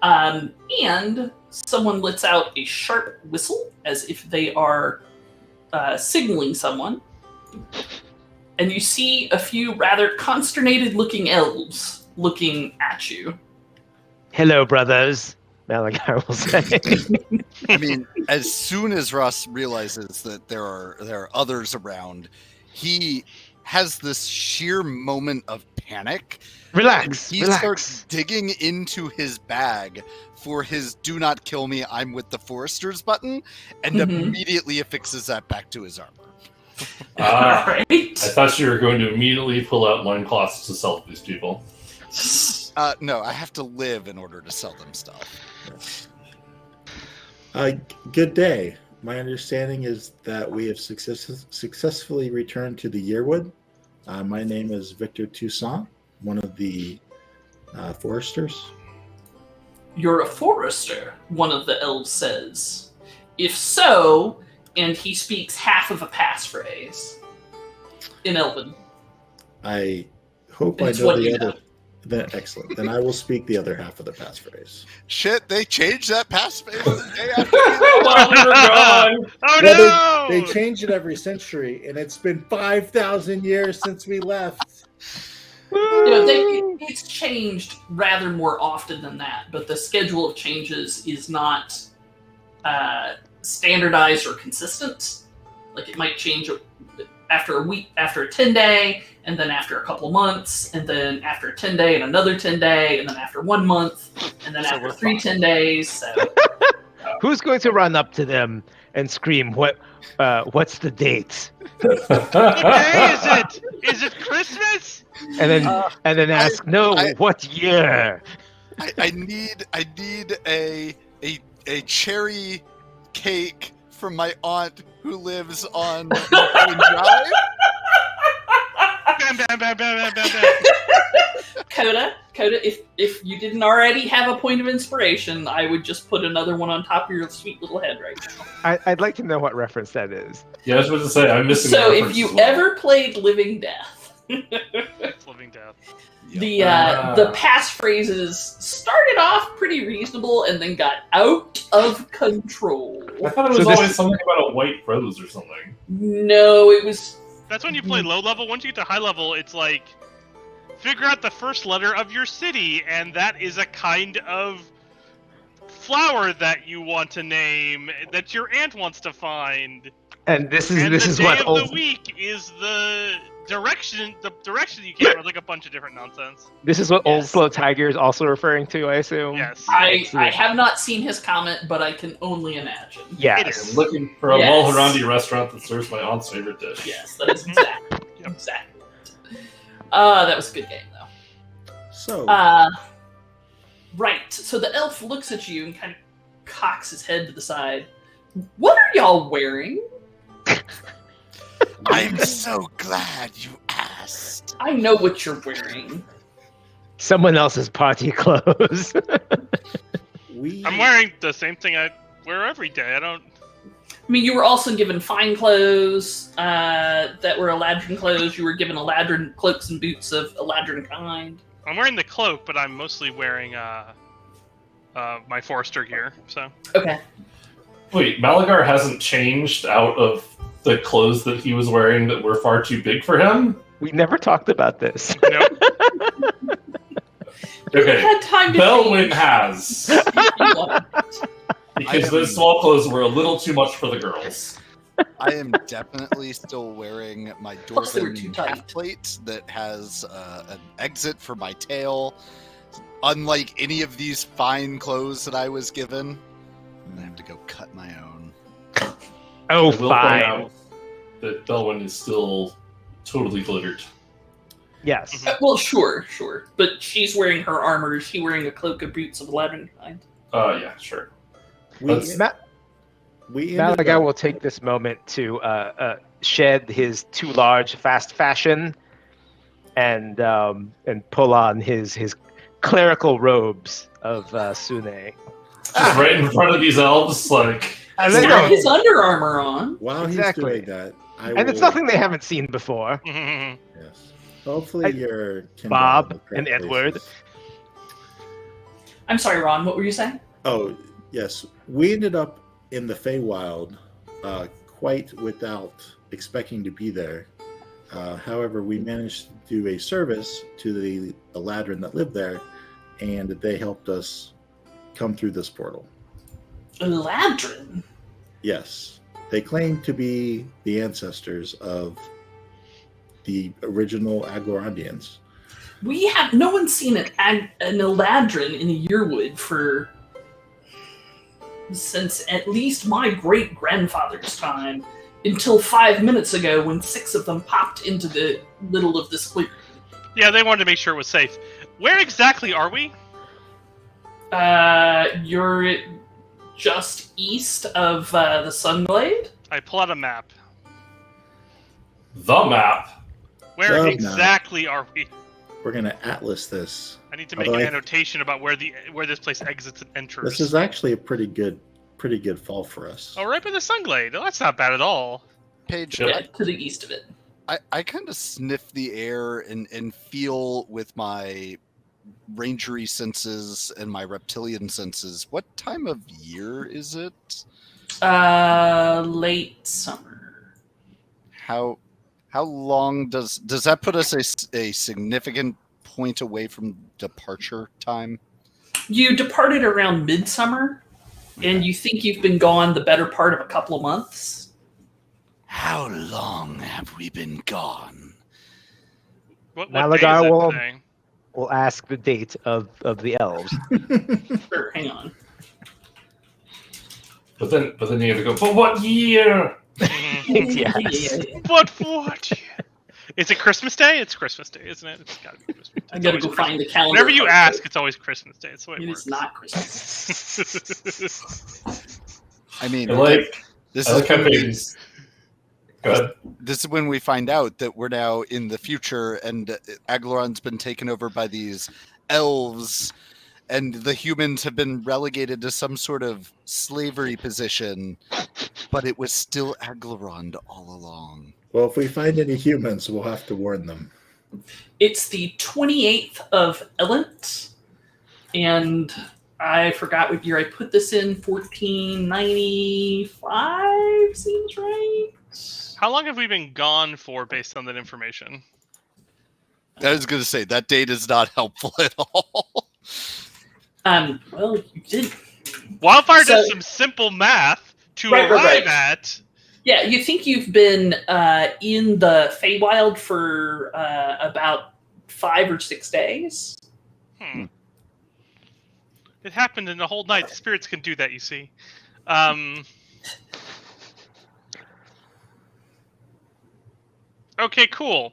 and someone lets out a sharp whistle as if they are signaling someone. And you see a few rather consternated-looking elves looking at you. Hello, brothers. Malagar will say. I mean, as soon as Russ realizes that there are others around, he has this sheer moment of panic. Relax. He relax. starts digging into his bag for his "Do not kill me, I'm with the Foresters" button, and Mhm. immediately affixes that back to his armor. Ah. All right. I thought you were going to immediately pull out loincloths to sell to these people. No, I have to live in order to sell them stuff. Good day. My understanding is that we have successfully returned to the Yearwood. My name is Victor Toussaint, one of the foresters. You're a forester, one of the elves says. If so, and he speaks half of a passphrase in Elven. I hope I It's know what the you other. know. Then excellent. Then I will speak the other half of the passphrase. Shit, they changed that passphrase the day after. While we were gone. Oh Well, no! They change it every century, and it's been 5,000 years since we left. It's changed rather more often than that, but the schedule of changes is not standardized or consistent. Like, it might change after a week, after a 10-day, and then after a couple months, and then after a 10-day and another 10-day, and then after 1 month, and then So after we're 3 fine. 10 days. So Who's going to run up to them and scream, what's the date? What day is it? Is it Christmas? And then ask, what year? I need a cherry cake from my aunt who lives on Mulholland Drive. Bam, bam, bam, bam, bam, bam, bam. Coda, if you didn't already have a point of inspiration, I would just put another one on top of your sweet little head right now. I'd like to know what reference that is. Yeah, I was about to say, I'm missing So the if reference you as well. ever played Living Death, Living Death. the passphrases started off pretty reasonable and then got out of control. I thought it was So this- always something about a white rose or something. No, it was That's when you play low level. Once you get to high level, it's like figure out the first letter of your city, and that is a kind of flower that you want to name that your aunt wants to find. And this And is the day what of old the week is the direction you came, or like a bunch of different nonsense. this is what Old Yes. Slow Tiger is also referring to, I assume. Yes. I Excellent. have not seen his comment, but I can only imagine. Yes. I'm looking for a Yes. Mulholland restaurant that serves my aunt's favorite dish. Yes, that is exactly Yep. exactly it. That was a good game though. So, Right. So the elf looks at you and kind of cocks his head to the side. What are y'all wearing? I'm so glad you asked. I know what you're wearing. Someone else's party clothes. I'm wearing the same thing I wear every day. I don't. I mean, you were also given fine clothes that were Eladrin clothes. You were given Eladrin cloaks and boots of Eladrin kind. I'm wearing the cloak, but I'm mostly wearing my Forester gear. So Okay. Wait, Malagar hasn't changed out of the clothes that he was wearing that were far too big for him? We never talked about this. nope. You Okay, had time to Belwyn change. has. Because those small clothes were a little too much for the girls. I am definitely still wearing my Plus they were too dwarven tight. half plate that has an exit for my tail. Unlike any of these fine clothes that I was given, I have to go cut my own. Oh, I will point fine. out that Belwyn is still totally glittered. Yes. Well, sure. But she's wearing her armor. Is she wearing a cloak and boots of Eladrin kind? Yeah, sure. we, we ended Malaga up- will take this moment to shed his too large fast fashion and pull on his clerical robes of Sune. Just right in front of these elves, like... And, He's then- got his Under Armour on. While Exactly. he's doing that, and it's nothing they haven't seen before. Yes. Hopefully, I- you're Bob and Edward. I'm sorry, Ron. What were you saying? Oh, yes. We ended up in the Feywild quite without expecting to be there. However, we managed to do a service to the Eladrin that lived there, and they helped us come through this portal. Eladrin. Yes. They claim to be the ancestors of the original Agorandians. We have no one's seen an Eladrin in the Yearwood since at least my great grandfather's time, until 5 minutes ago when 6 of them popped into the middle of this clearing. Yeah, they wanted to make sure it was safe. Where exactly are we? You're just east of the Sunglade. I pull out a map. The map. Where The map. exactly are we? We're going to atlas this. I need to make Although an I- annotation about where this place exits and enters. This is actually a pretty good fall for us. Oh, right by the Sunglade. Oh, that's not bad at all. Paige, Yep. Yeah, to the east of it. I kind of sniff the air and feel with my rangery senses and my reptilian senses. What time of year is it? Late summer. How long does that put us a significant point away from departure time? You departed around midsummer, and you think you've been gone the better part of a couple of months. How long have we been gone? What Malagar day is it will- today? We'll ask the date of the elves. Sure, hang on. But then you have to go. But what year? Yes. But what? Is it Christmas Day? It's Christmas Day, isn't it? It's gotta be Christmas Day. I gotta go find the calendar. Whenever you ask, it's always Christmas Day. It's the way it It works. is not Christmas. I mean, I like this how is when we, Peyton's. Go ahead. this is when we find out that we're now in the future, and Agloron's been taken over by these elves, and the humans have been relegated to some sort of slavery position. But it was still Agloron all along. Well, if we find any humans, we'll have to warn them. It's the 28th of Elent, and I forgot what year I put this in. 1495 seems right. How long have we been gone for based on that information? I was going to say that date is not helpful at all. Well, you did. Wildfire So- did some simple math to Right. arrive at. Yeah, you think you've been in the Feywild for about 5 or 6 days? It happened in the whole night. The spirits can do that, you see. Okay, cool.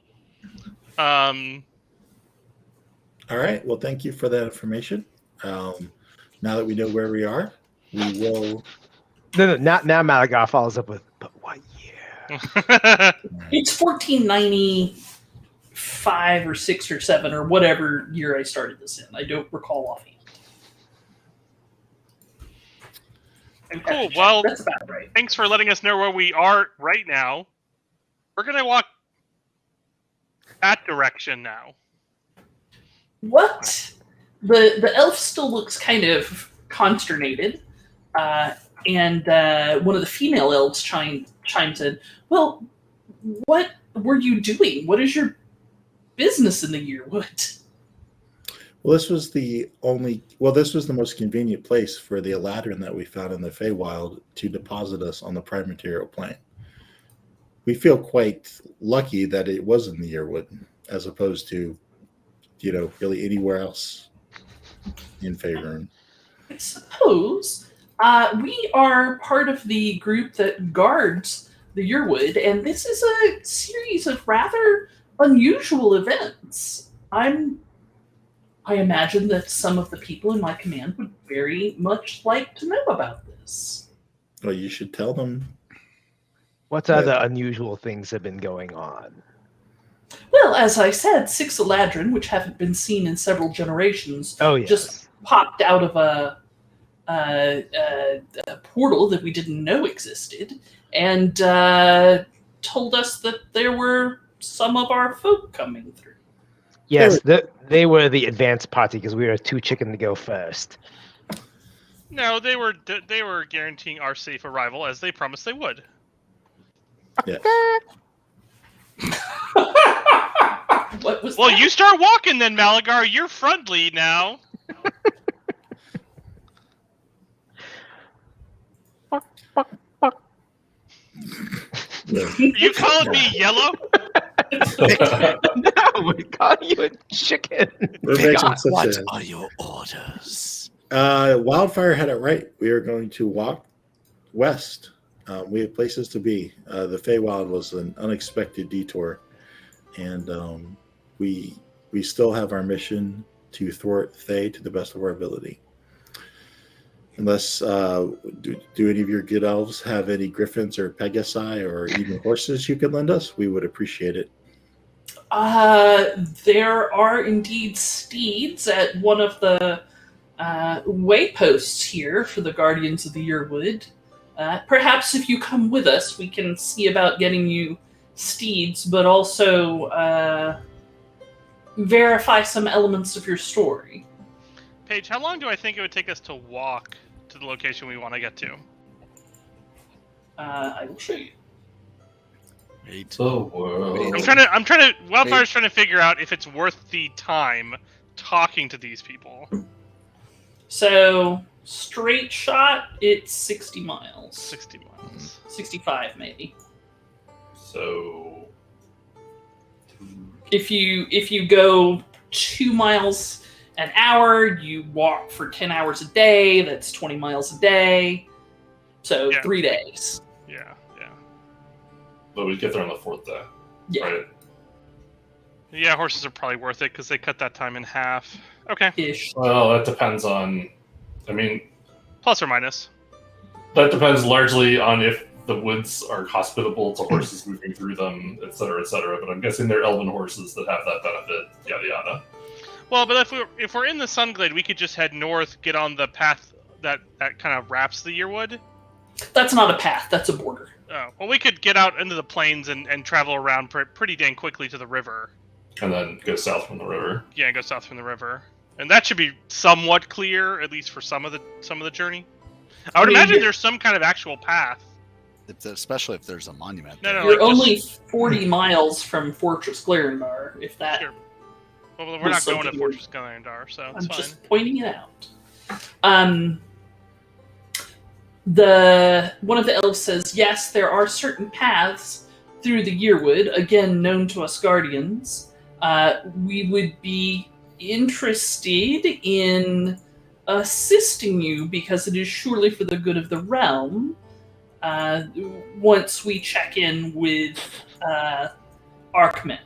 All right. Well, thank you for that information. Now that we know where we are, we will. No, now Malagar follows up with, but what year? It's 1495 or 6 or 7 or whatever year I started this in. I don't recall offhand. I would have to Cool, check. well- That's about right. Thanks for letting us know where we are right now. We're gonna walk that direction now. What? The elf still looks kind of consternated, and one of the female elves chimes in. Well, what were you doing? What is your business in the Yearwood? Well, this was the most convenient place for the Eladrin that we found in the Feywild to deposit us on the prime material plane. We feel quite lucky that it was in the Yearwood, as opposed to, really anywhere else in Faerun. I suppose we are part of the group that guards the Yearwood, and this is a series of rather unusual events. I imagine that some of the people in my command would very much like to know about this. Well, you should tell them. What other unusual things have been going on? Well, as I said, 6 Eladrin, which haven't been seen in several generations, Oh, yes. just popped out of a portal that we didn't know existed, and told us that there were some of our folk coming through. Yes, they were the advanced party because we were too chicken to go first. No, they were guaranteeing our safe arrival as they promised they would. Yeah. What was Well, that? you start walking then, Malagar. You're front lead now. You calling me yellow? No, we call you a chicken. We're making God, such what a- are your orders? Wildfire had it right. We are going to walk west. We have places to be. The Feywild was an unexpected detour, and we still have our mission to thwart Thay to the best of our ability. Unless, do any of your good elves have any griffins or pegasi or even horses you could lend us? We would appreciate it. There are indeed steeds at one of the wayposts here for the Guardians of the Yearwood. Perhaps if you come with us, we can see about getting you steeds, but also verify some elements of your story. Paige, how long do I think it would take us to walk to the location we want to get to? I will show you. Wait. The world. I'm trying to. Wildfire's trying to figure out if it's worth the time talking to these people. So, straight shot, it's 60 miles. 60 miles. 65 maybe. So If you go 2 miles an hour, you walk for 10 hours a day, that's 20 miles a day. So Yeah. 3 days. Yeah. But we get there on the 4th day. Yeah. Right. Yeah, horses are probably worth it because they cut that time in half. Okay. Ish. Well, that depends on. I mean, Plus or minus. that depends largely on if the woods are hospitable to horses moving through them, et cetera, et cetera. But I'm guessing they're elven horses that have that benefit, yada yada. Well, but if we're in the Sunglade, we could just head north, get on the path that kind of wraps the Yearwood. That's not a path. That's a border. Oh, well, we could get out into the plains and travel around pretty dang quickly to the river. And then go south from the river. Yeah, go south from the river, and that should be somewhat clear, at least for some of the journey. I would I mean, imagine you're- there's some kind of actual path. Especially if there's a monument. No, there. no, You're like only 40 miles from Fortress Glarendar, if that. Sure. Well, we're not going to something- Fortress Glandar, so it's I'm fine. just pointing it out. One of the elves says, yes, there are certain paths through the Yearwood, again known to us guardians. We would be interested in assisting you because it is surely for the good of the realm. Once we check in with our commander.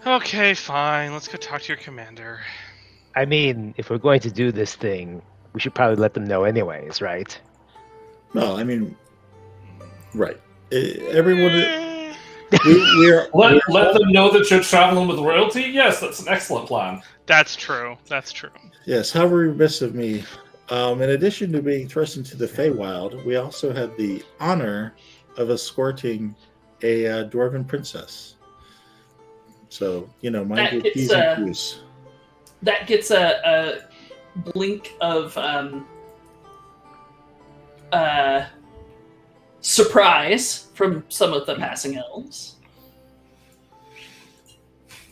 Okay, fine. Let's go talk to your commander. I mean, if we're going to do this thing, we should probably let them know anyways, right? No, I mean, right. Everyone, Eh, we are. Let them know that you're traveling with royalty? Yes, that's an excellent plan. That's true. That's true. Yes, how remiss of me. In addition to being thrust into the Feywild, we also had the honor of escorting a dwarven princess. So, mind That your gets, P's and Q's. That gets a blink of surprise from some of the passing elves.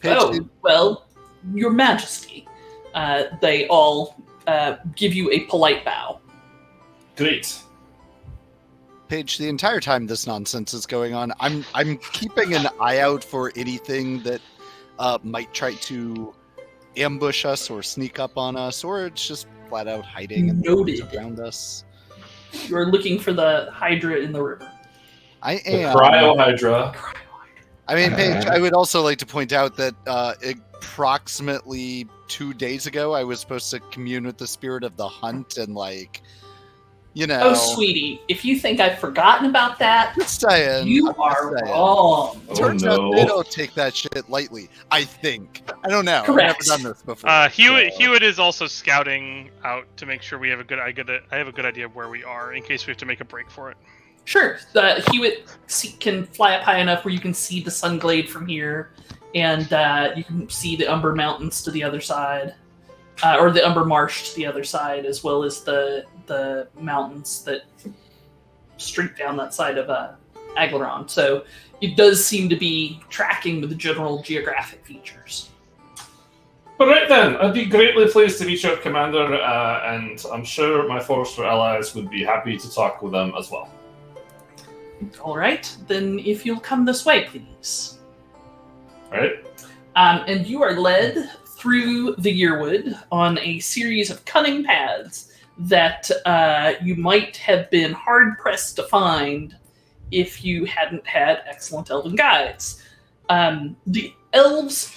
Paige, Oh, the- well, your majesty. They all give you a polite bow. Great. Paige, the entire time this nonsense is going on, I'm keeping an eye out for anything that might try to ambush us or sneak up on us, or it's just flat out hiding in the woods Noted. around us. You're looking for the Hydra in the river. I The am. Cryohydra. I mean, Paige, I would also like to point out that approximately 2 days ago, I was supposed to commune with the spirit of the hunt and, Oh, sweetie, if you think I've forgotten about that, Just saying. you I'm just are saying. wrong. Oh, Turns no. out they don't take that shit lightly. I think. I don't know. Correct. I've never done this before. Hewitt so- Hewitt is also scouting out to make sure we have I have a good idea of where we are in case we have to make a break for it. Sure, Hewitt can fly up high enough where you can see the Sunglade from here, and you can see the Umber Mountains to the other side, or the Umber Marsh to the other side, as well as the mountains that streak down that side of Aglaron. So it does seem to be tracking with the general geographic features. But right then, I'd be greatly pleased to meet your commander, and I'm sure my Forester allies would be happy to talk with them as well. All right, then if you'll come this way, please. Right? And you are led through the Yearwood on a series of cunning paths that you might have been hard-pressed to find if you hadn't had excellent elven guides. The elves,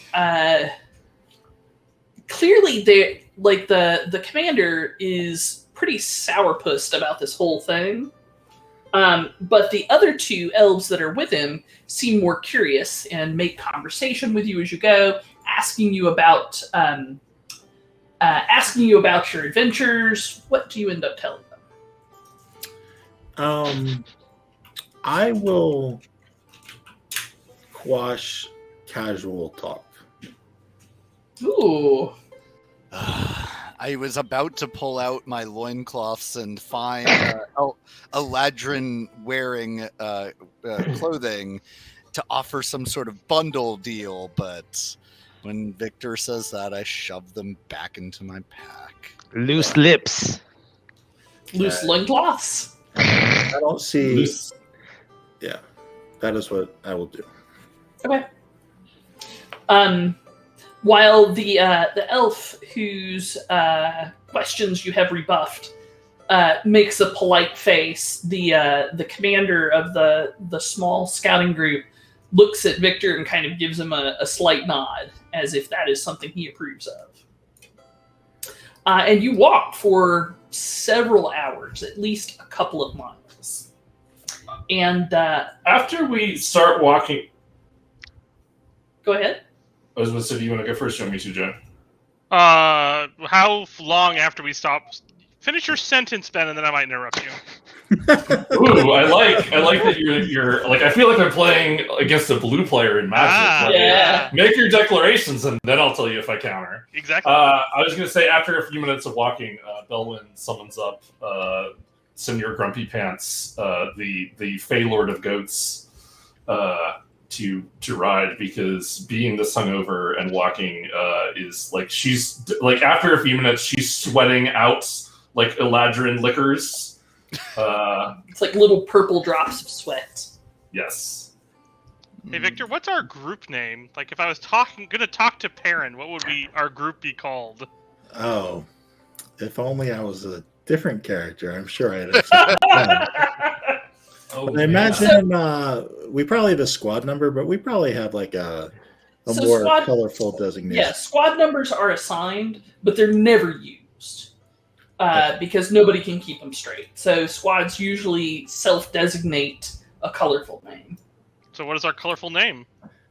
clearly, the commander is pretty sourpussed about this whole thing. But the other two elves that are with him seem more curious and make conversation with you as you go, asking you about your adventures. What do you end up telling them? I will quash casual talk. Ooh. I was about to pull out my loincloths and find Eladrin wearing clothing to offer some sort of bundle deal, but when Victor says that, I shove them back into my pack. Loose lips. Loose loincloths. I don't see. Loose- Yeah, that is what I will do. Okay. While the elf whose questions you have rebuffed makes a polite face. The commander of the small scouting group looks at Victor and kind of gives him a slight nod, as if that is something he approves of. And you walk for several hours, at least a couple of miles. And After we start walking, go ahead. I was going to say, do you want to go first, or me too, Joe? How long after we stop? Finish your sentence, Ben, and then I might interrupt you. Ooh, I like that you're like, I feel like I'm playing against a blue player in Magic. Like, Yeah. make your declarations, and then I'll tell you if I counter. Exactly. I was going to say, after a few minutes of walking, Belwyn summons up Senor Grumpy Pants, the Fey Lord of Goats, to ride, because being this hungover and walking is like, she's like, after a few minutes she's sweating out like Eladrin liquors. It's like little purple drops of sweat. Yes. Hey Victor, what's our group name? Like, if I was gonna talk to Perrin, what would our group be called? Oh, if only I was a different character, I'm sure I'd have said that. Oh, But I imagine we probably have a squad number, but we probably have like a So more squad- colorful designation. Yeah, squad numbers are assigned, but they're never used because nobody can keep them straight. So squads usually self-designate a colorful name. So what is our colorful name?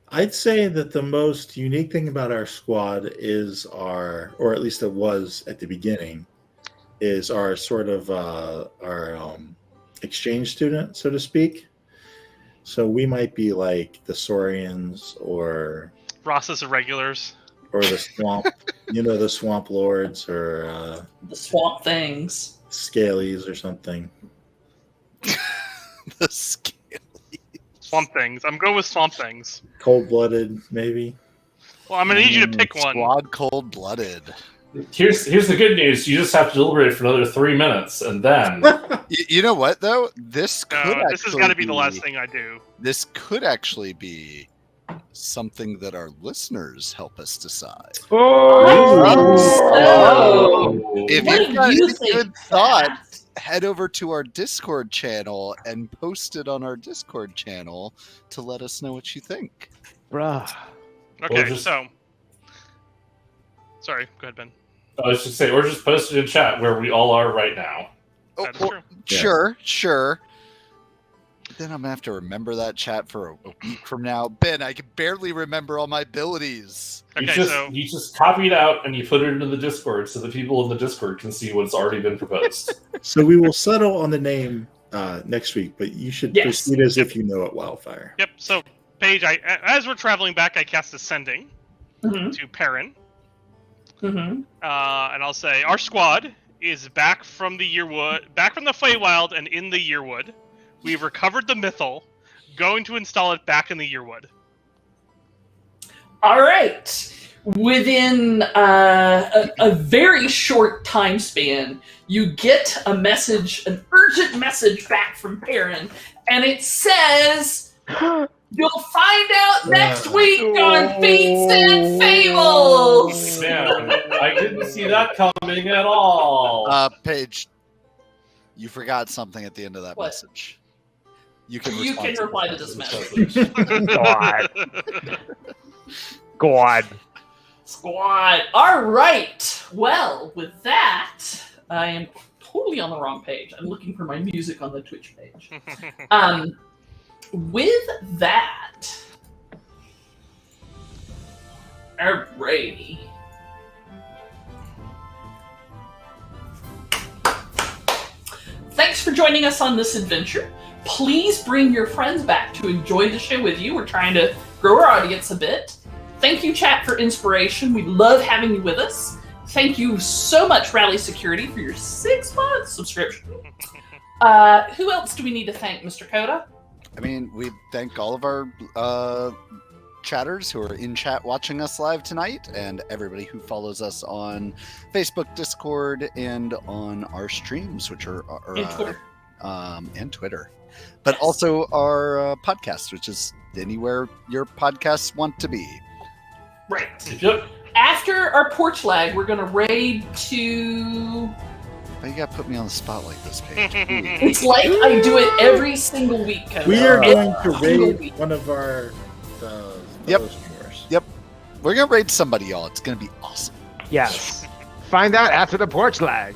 I'd say that the most unique thing about our squad is or at least it was at the beginning, is our sort of our exchange student, so to speak. So we might be like the Saurians or Ross's Irregulars. the swamp, the swamp lords, or The swamp things. scalies or something. The scale. Swamp Things. I'm going with Swamp Things. Cold-blooded, maybe. Well, I'm gonna need you to pick one. Squad cold-blooded. Here's the good news. You just have to deliberate for another 3 minutes, and then You know what though? This could This has got to be the last thing I do. This could actually be something that our listeners help us decide. Oh. If What you've do got you any think, good thought, Pat? head over to our Discord channel and post it on our Discord channel to let us know what you think. Bruh. Okay, just- so. Sorry, go ahead, Ben. I was just say, or just post it in chat where we all are right now. Oh, That is well, true. Yeah. Sure. Then I'm gonna have to remember that chat for a week from now. Ben, I can barely remember all my abilities. Okay, so You just copy it out and you put it into the Discord so the people in the Discord can see what's already been proposed. So we will settle on the name next week, but you should Yes. proceed as if you know it, Wildfire. yep. So Paige, as we're traveling back, I cast Ascending Mm-hmm. to Perrin, Mm-hmm. and I'll say our squad is back from the Feywild and in the Yearwood. We've recovered the Mythal, going to install it back in the Yearwood. All right. Within a very short time span, you get a message, an urgent message back from Perrin, and it says, "You'll find out next week on Feats and Fables." Man, I didn't see that coming at all. Paige, you forgot something at the end of that What? message. You can You respond can reply to that this message. message. God. Squad. All right. Well, with that, I am totally on the wrong page. I'm looking for my music on the Twitch page. With that, alrighty. Thanks for joining us on this adventure. Please bring your friends back to enjoy the show with you. We're trying to grow our audience a bit. Thank you, chat, for inspiration. We love having you with us. Thank you so much, Rally Security, for your 6-month subscription. Who else do we need to thank, Mr. Coda? I mean, we thank all of our chatters who are in chat watching us live tonight, and everybody who follows us on Facebook, Discord, and on our streams, which are And Twitter. And Twitter. But also our podcast, which is anywhere your podcasts want to be. Right. Yep. After our porch lag, we're going to raid to Why you gotta put me on the spot like this, Paige? It's like I do it every single week. Kevin. We are Every going to single raid week. one of our Yep. fellow streamers. We're gonna raid somebody, y'all. It's gonna be awesome. Yes. Find out after the porch lag.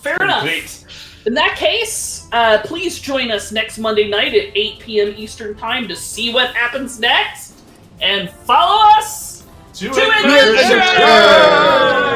Fair enough. Great. In that case, please join us next Monday night at 8 p.m. Eastern Time to see what happens next. And follow us To to adventure! adventure!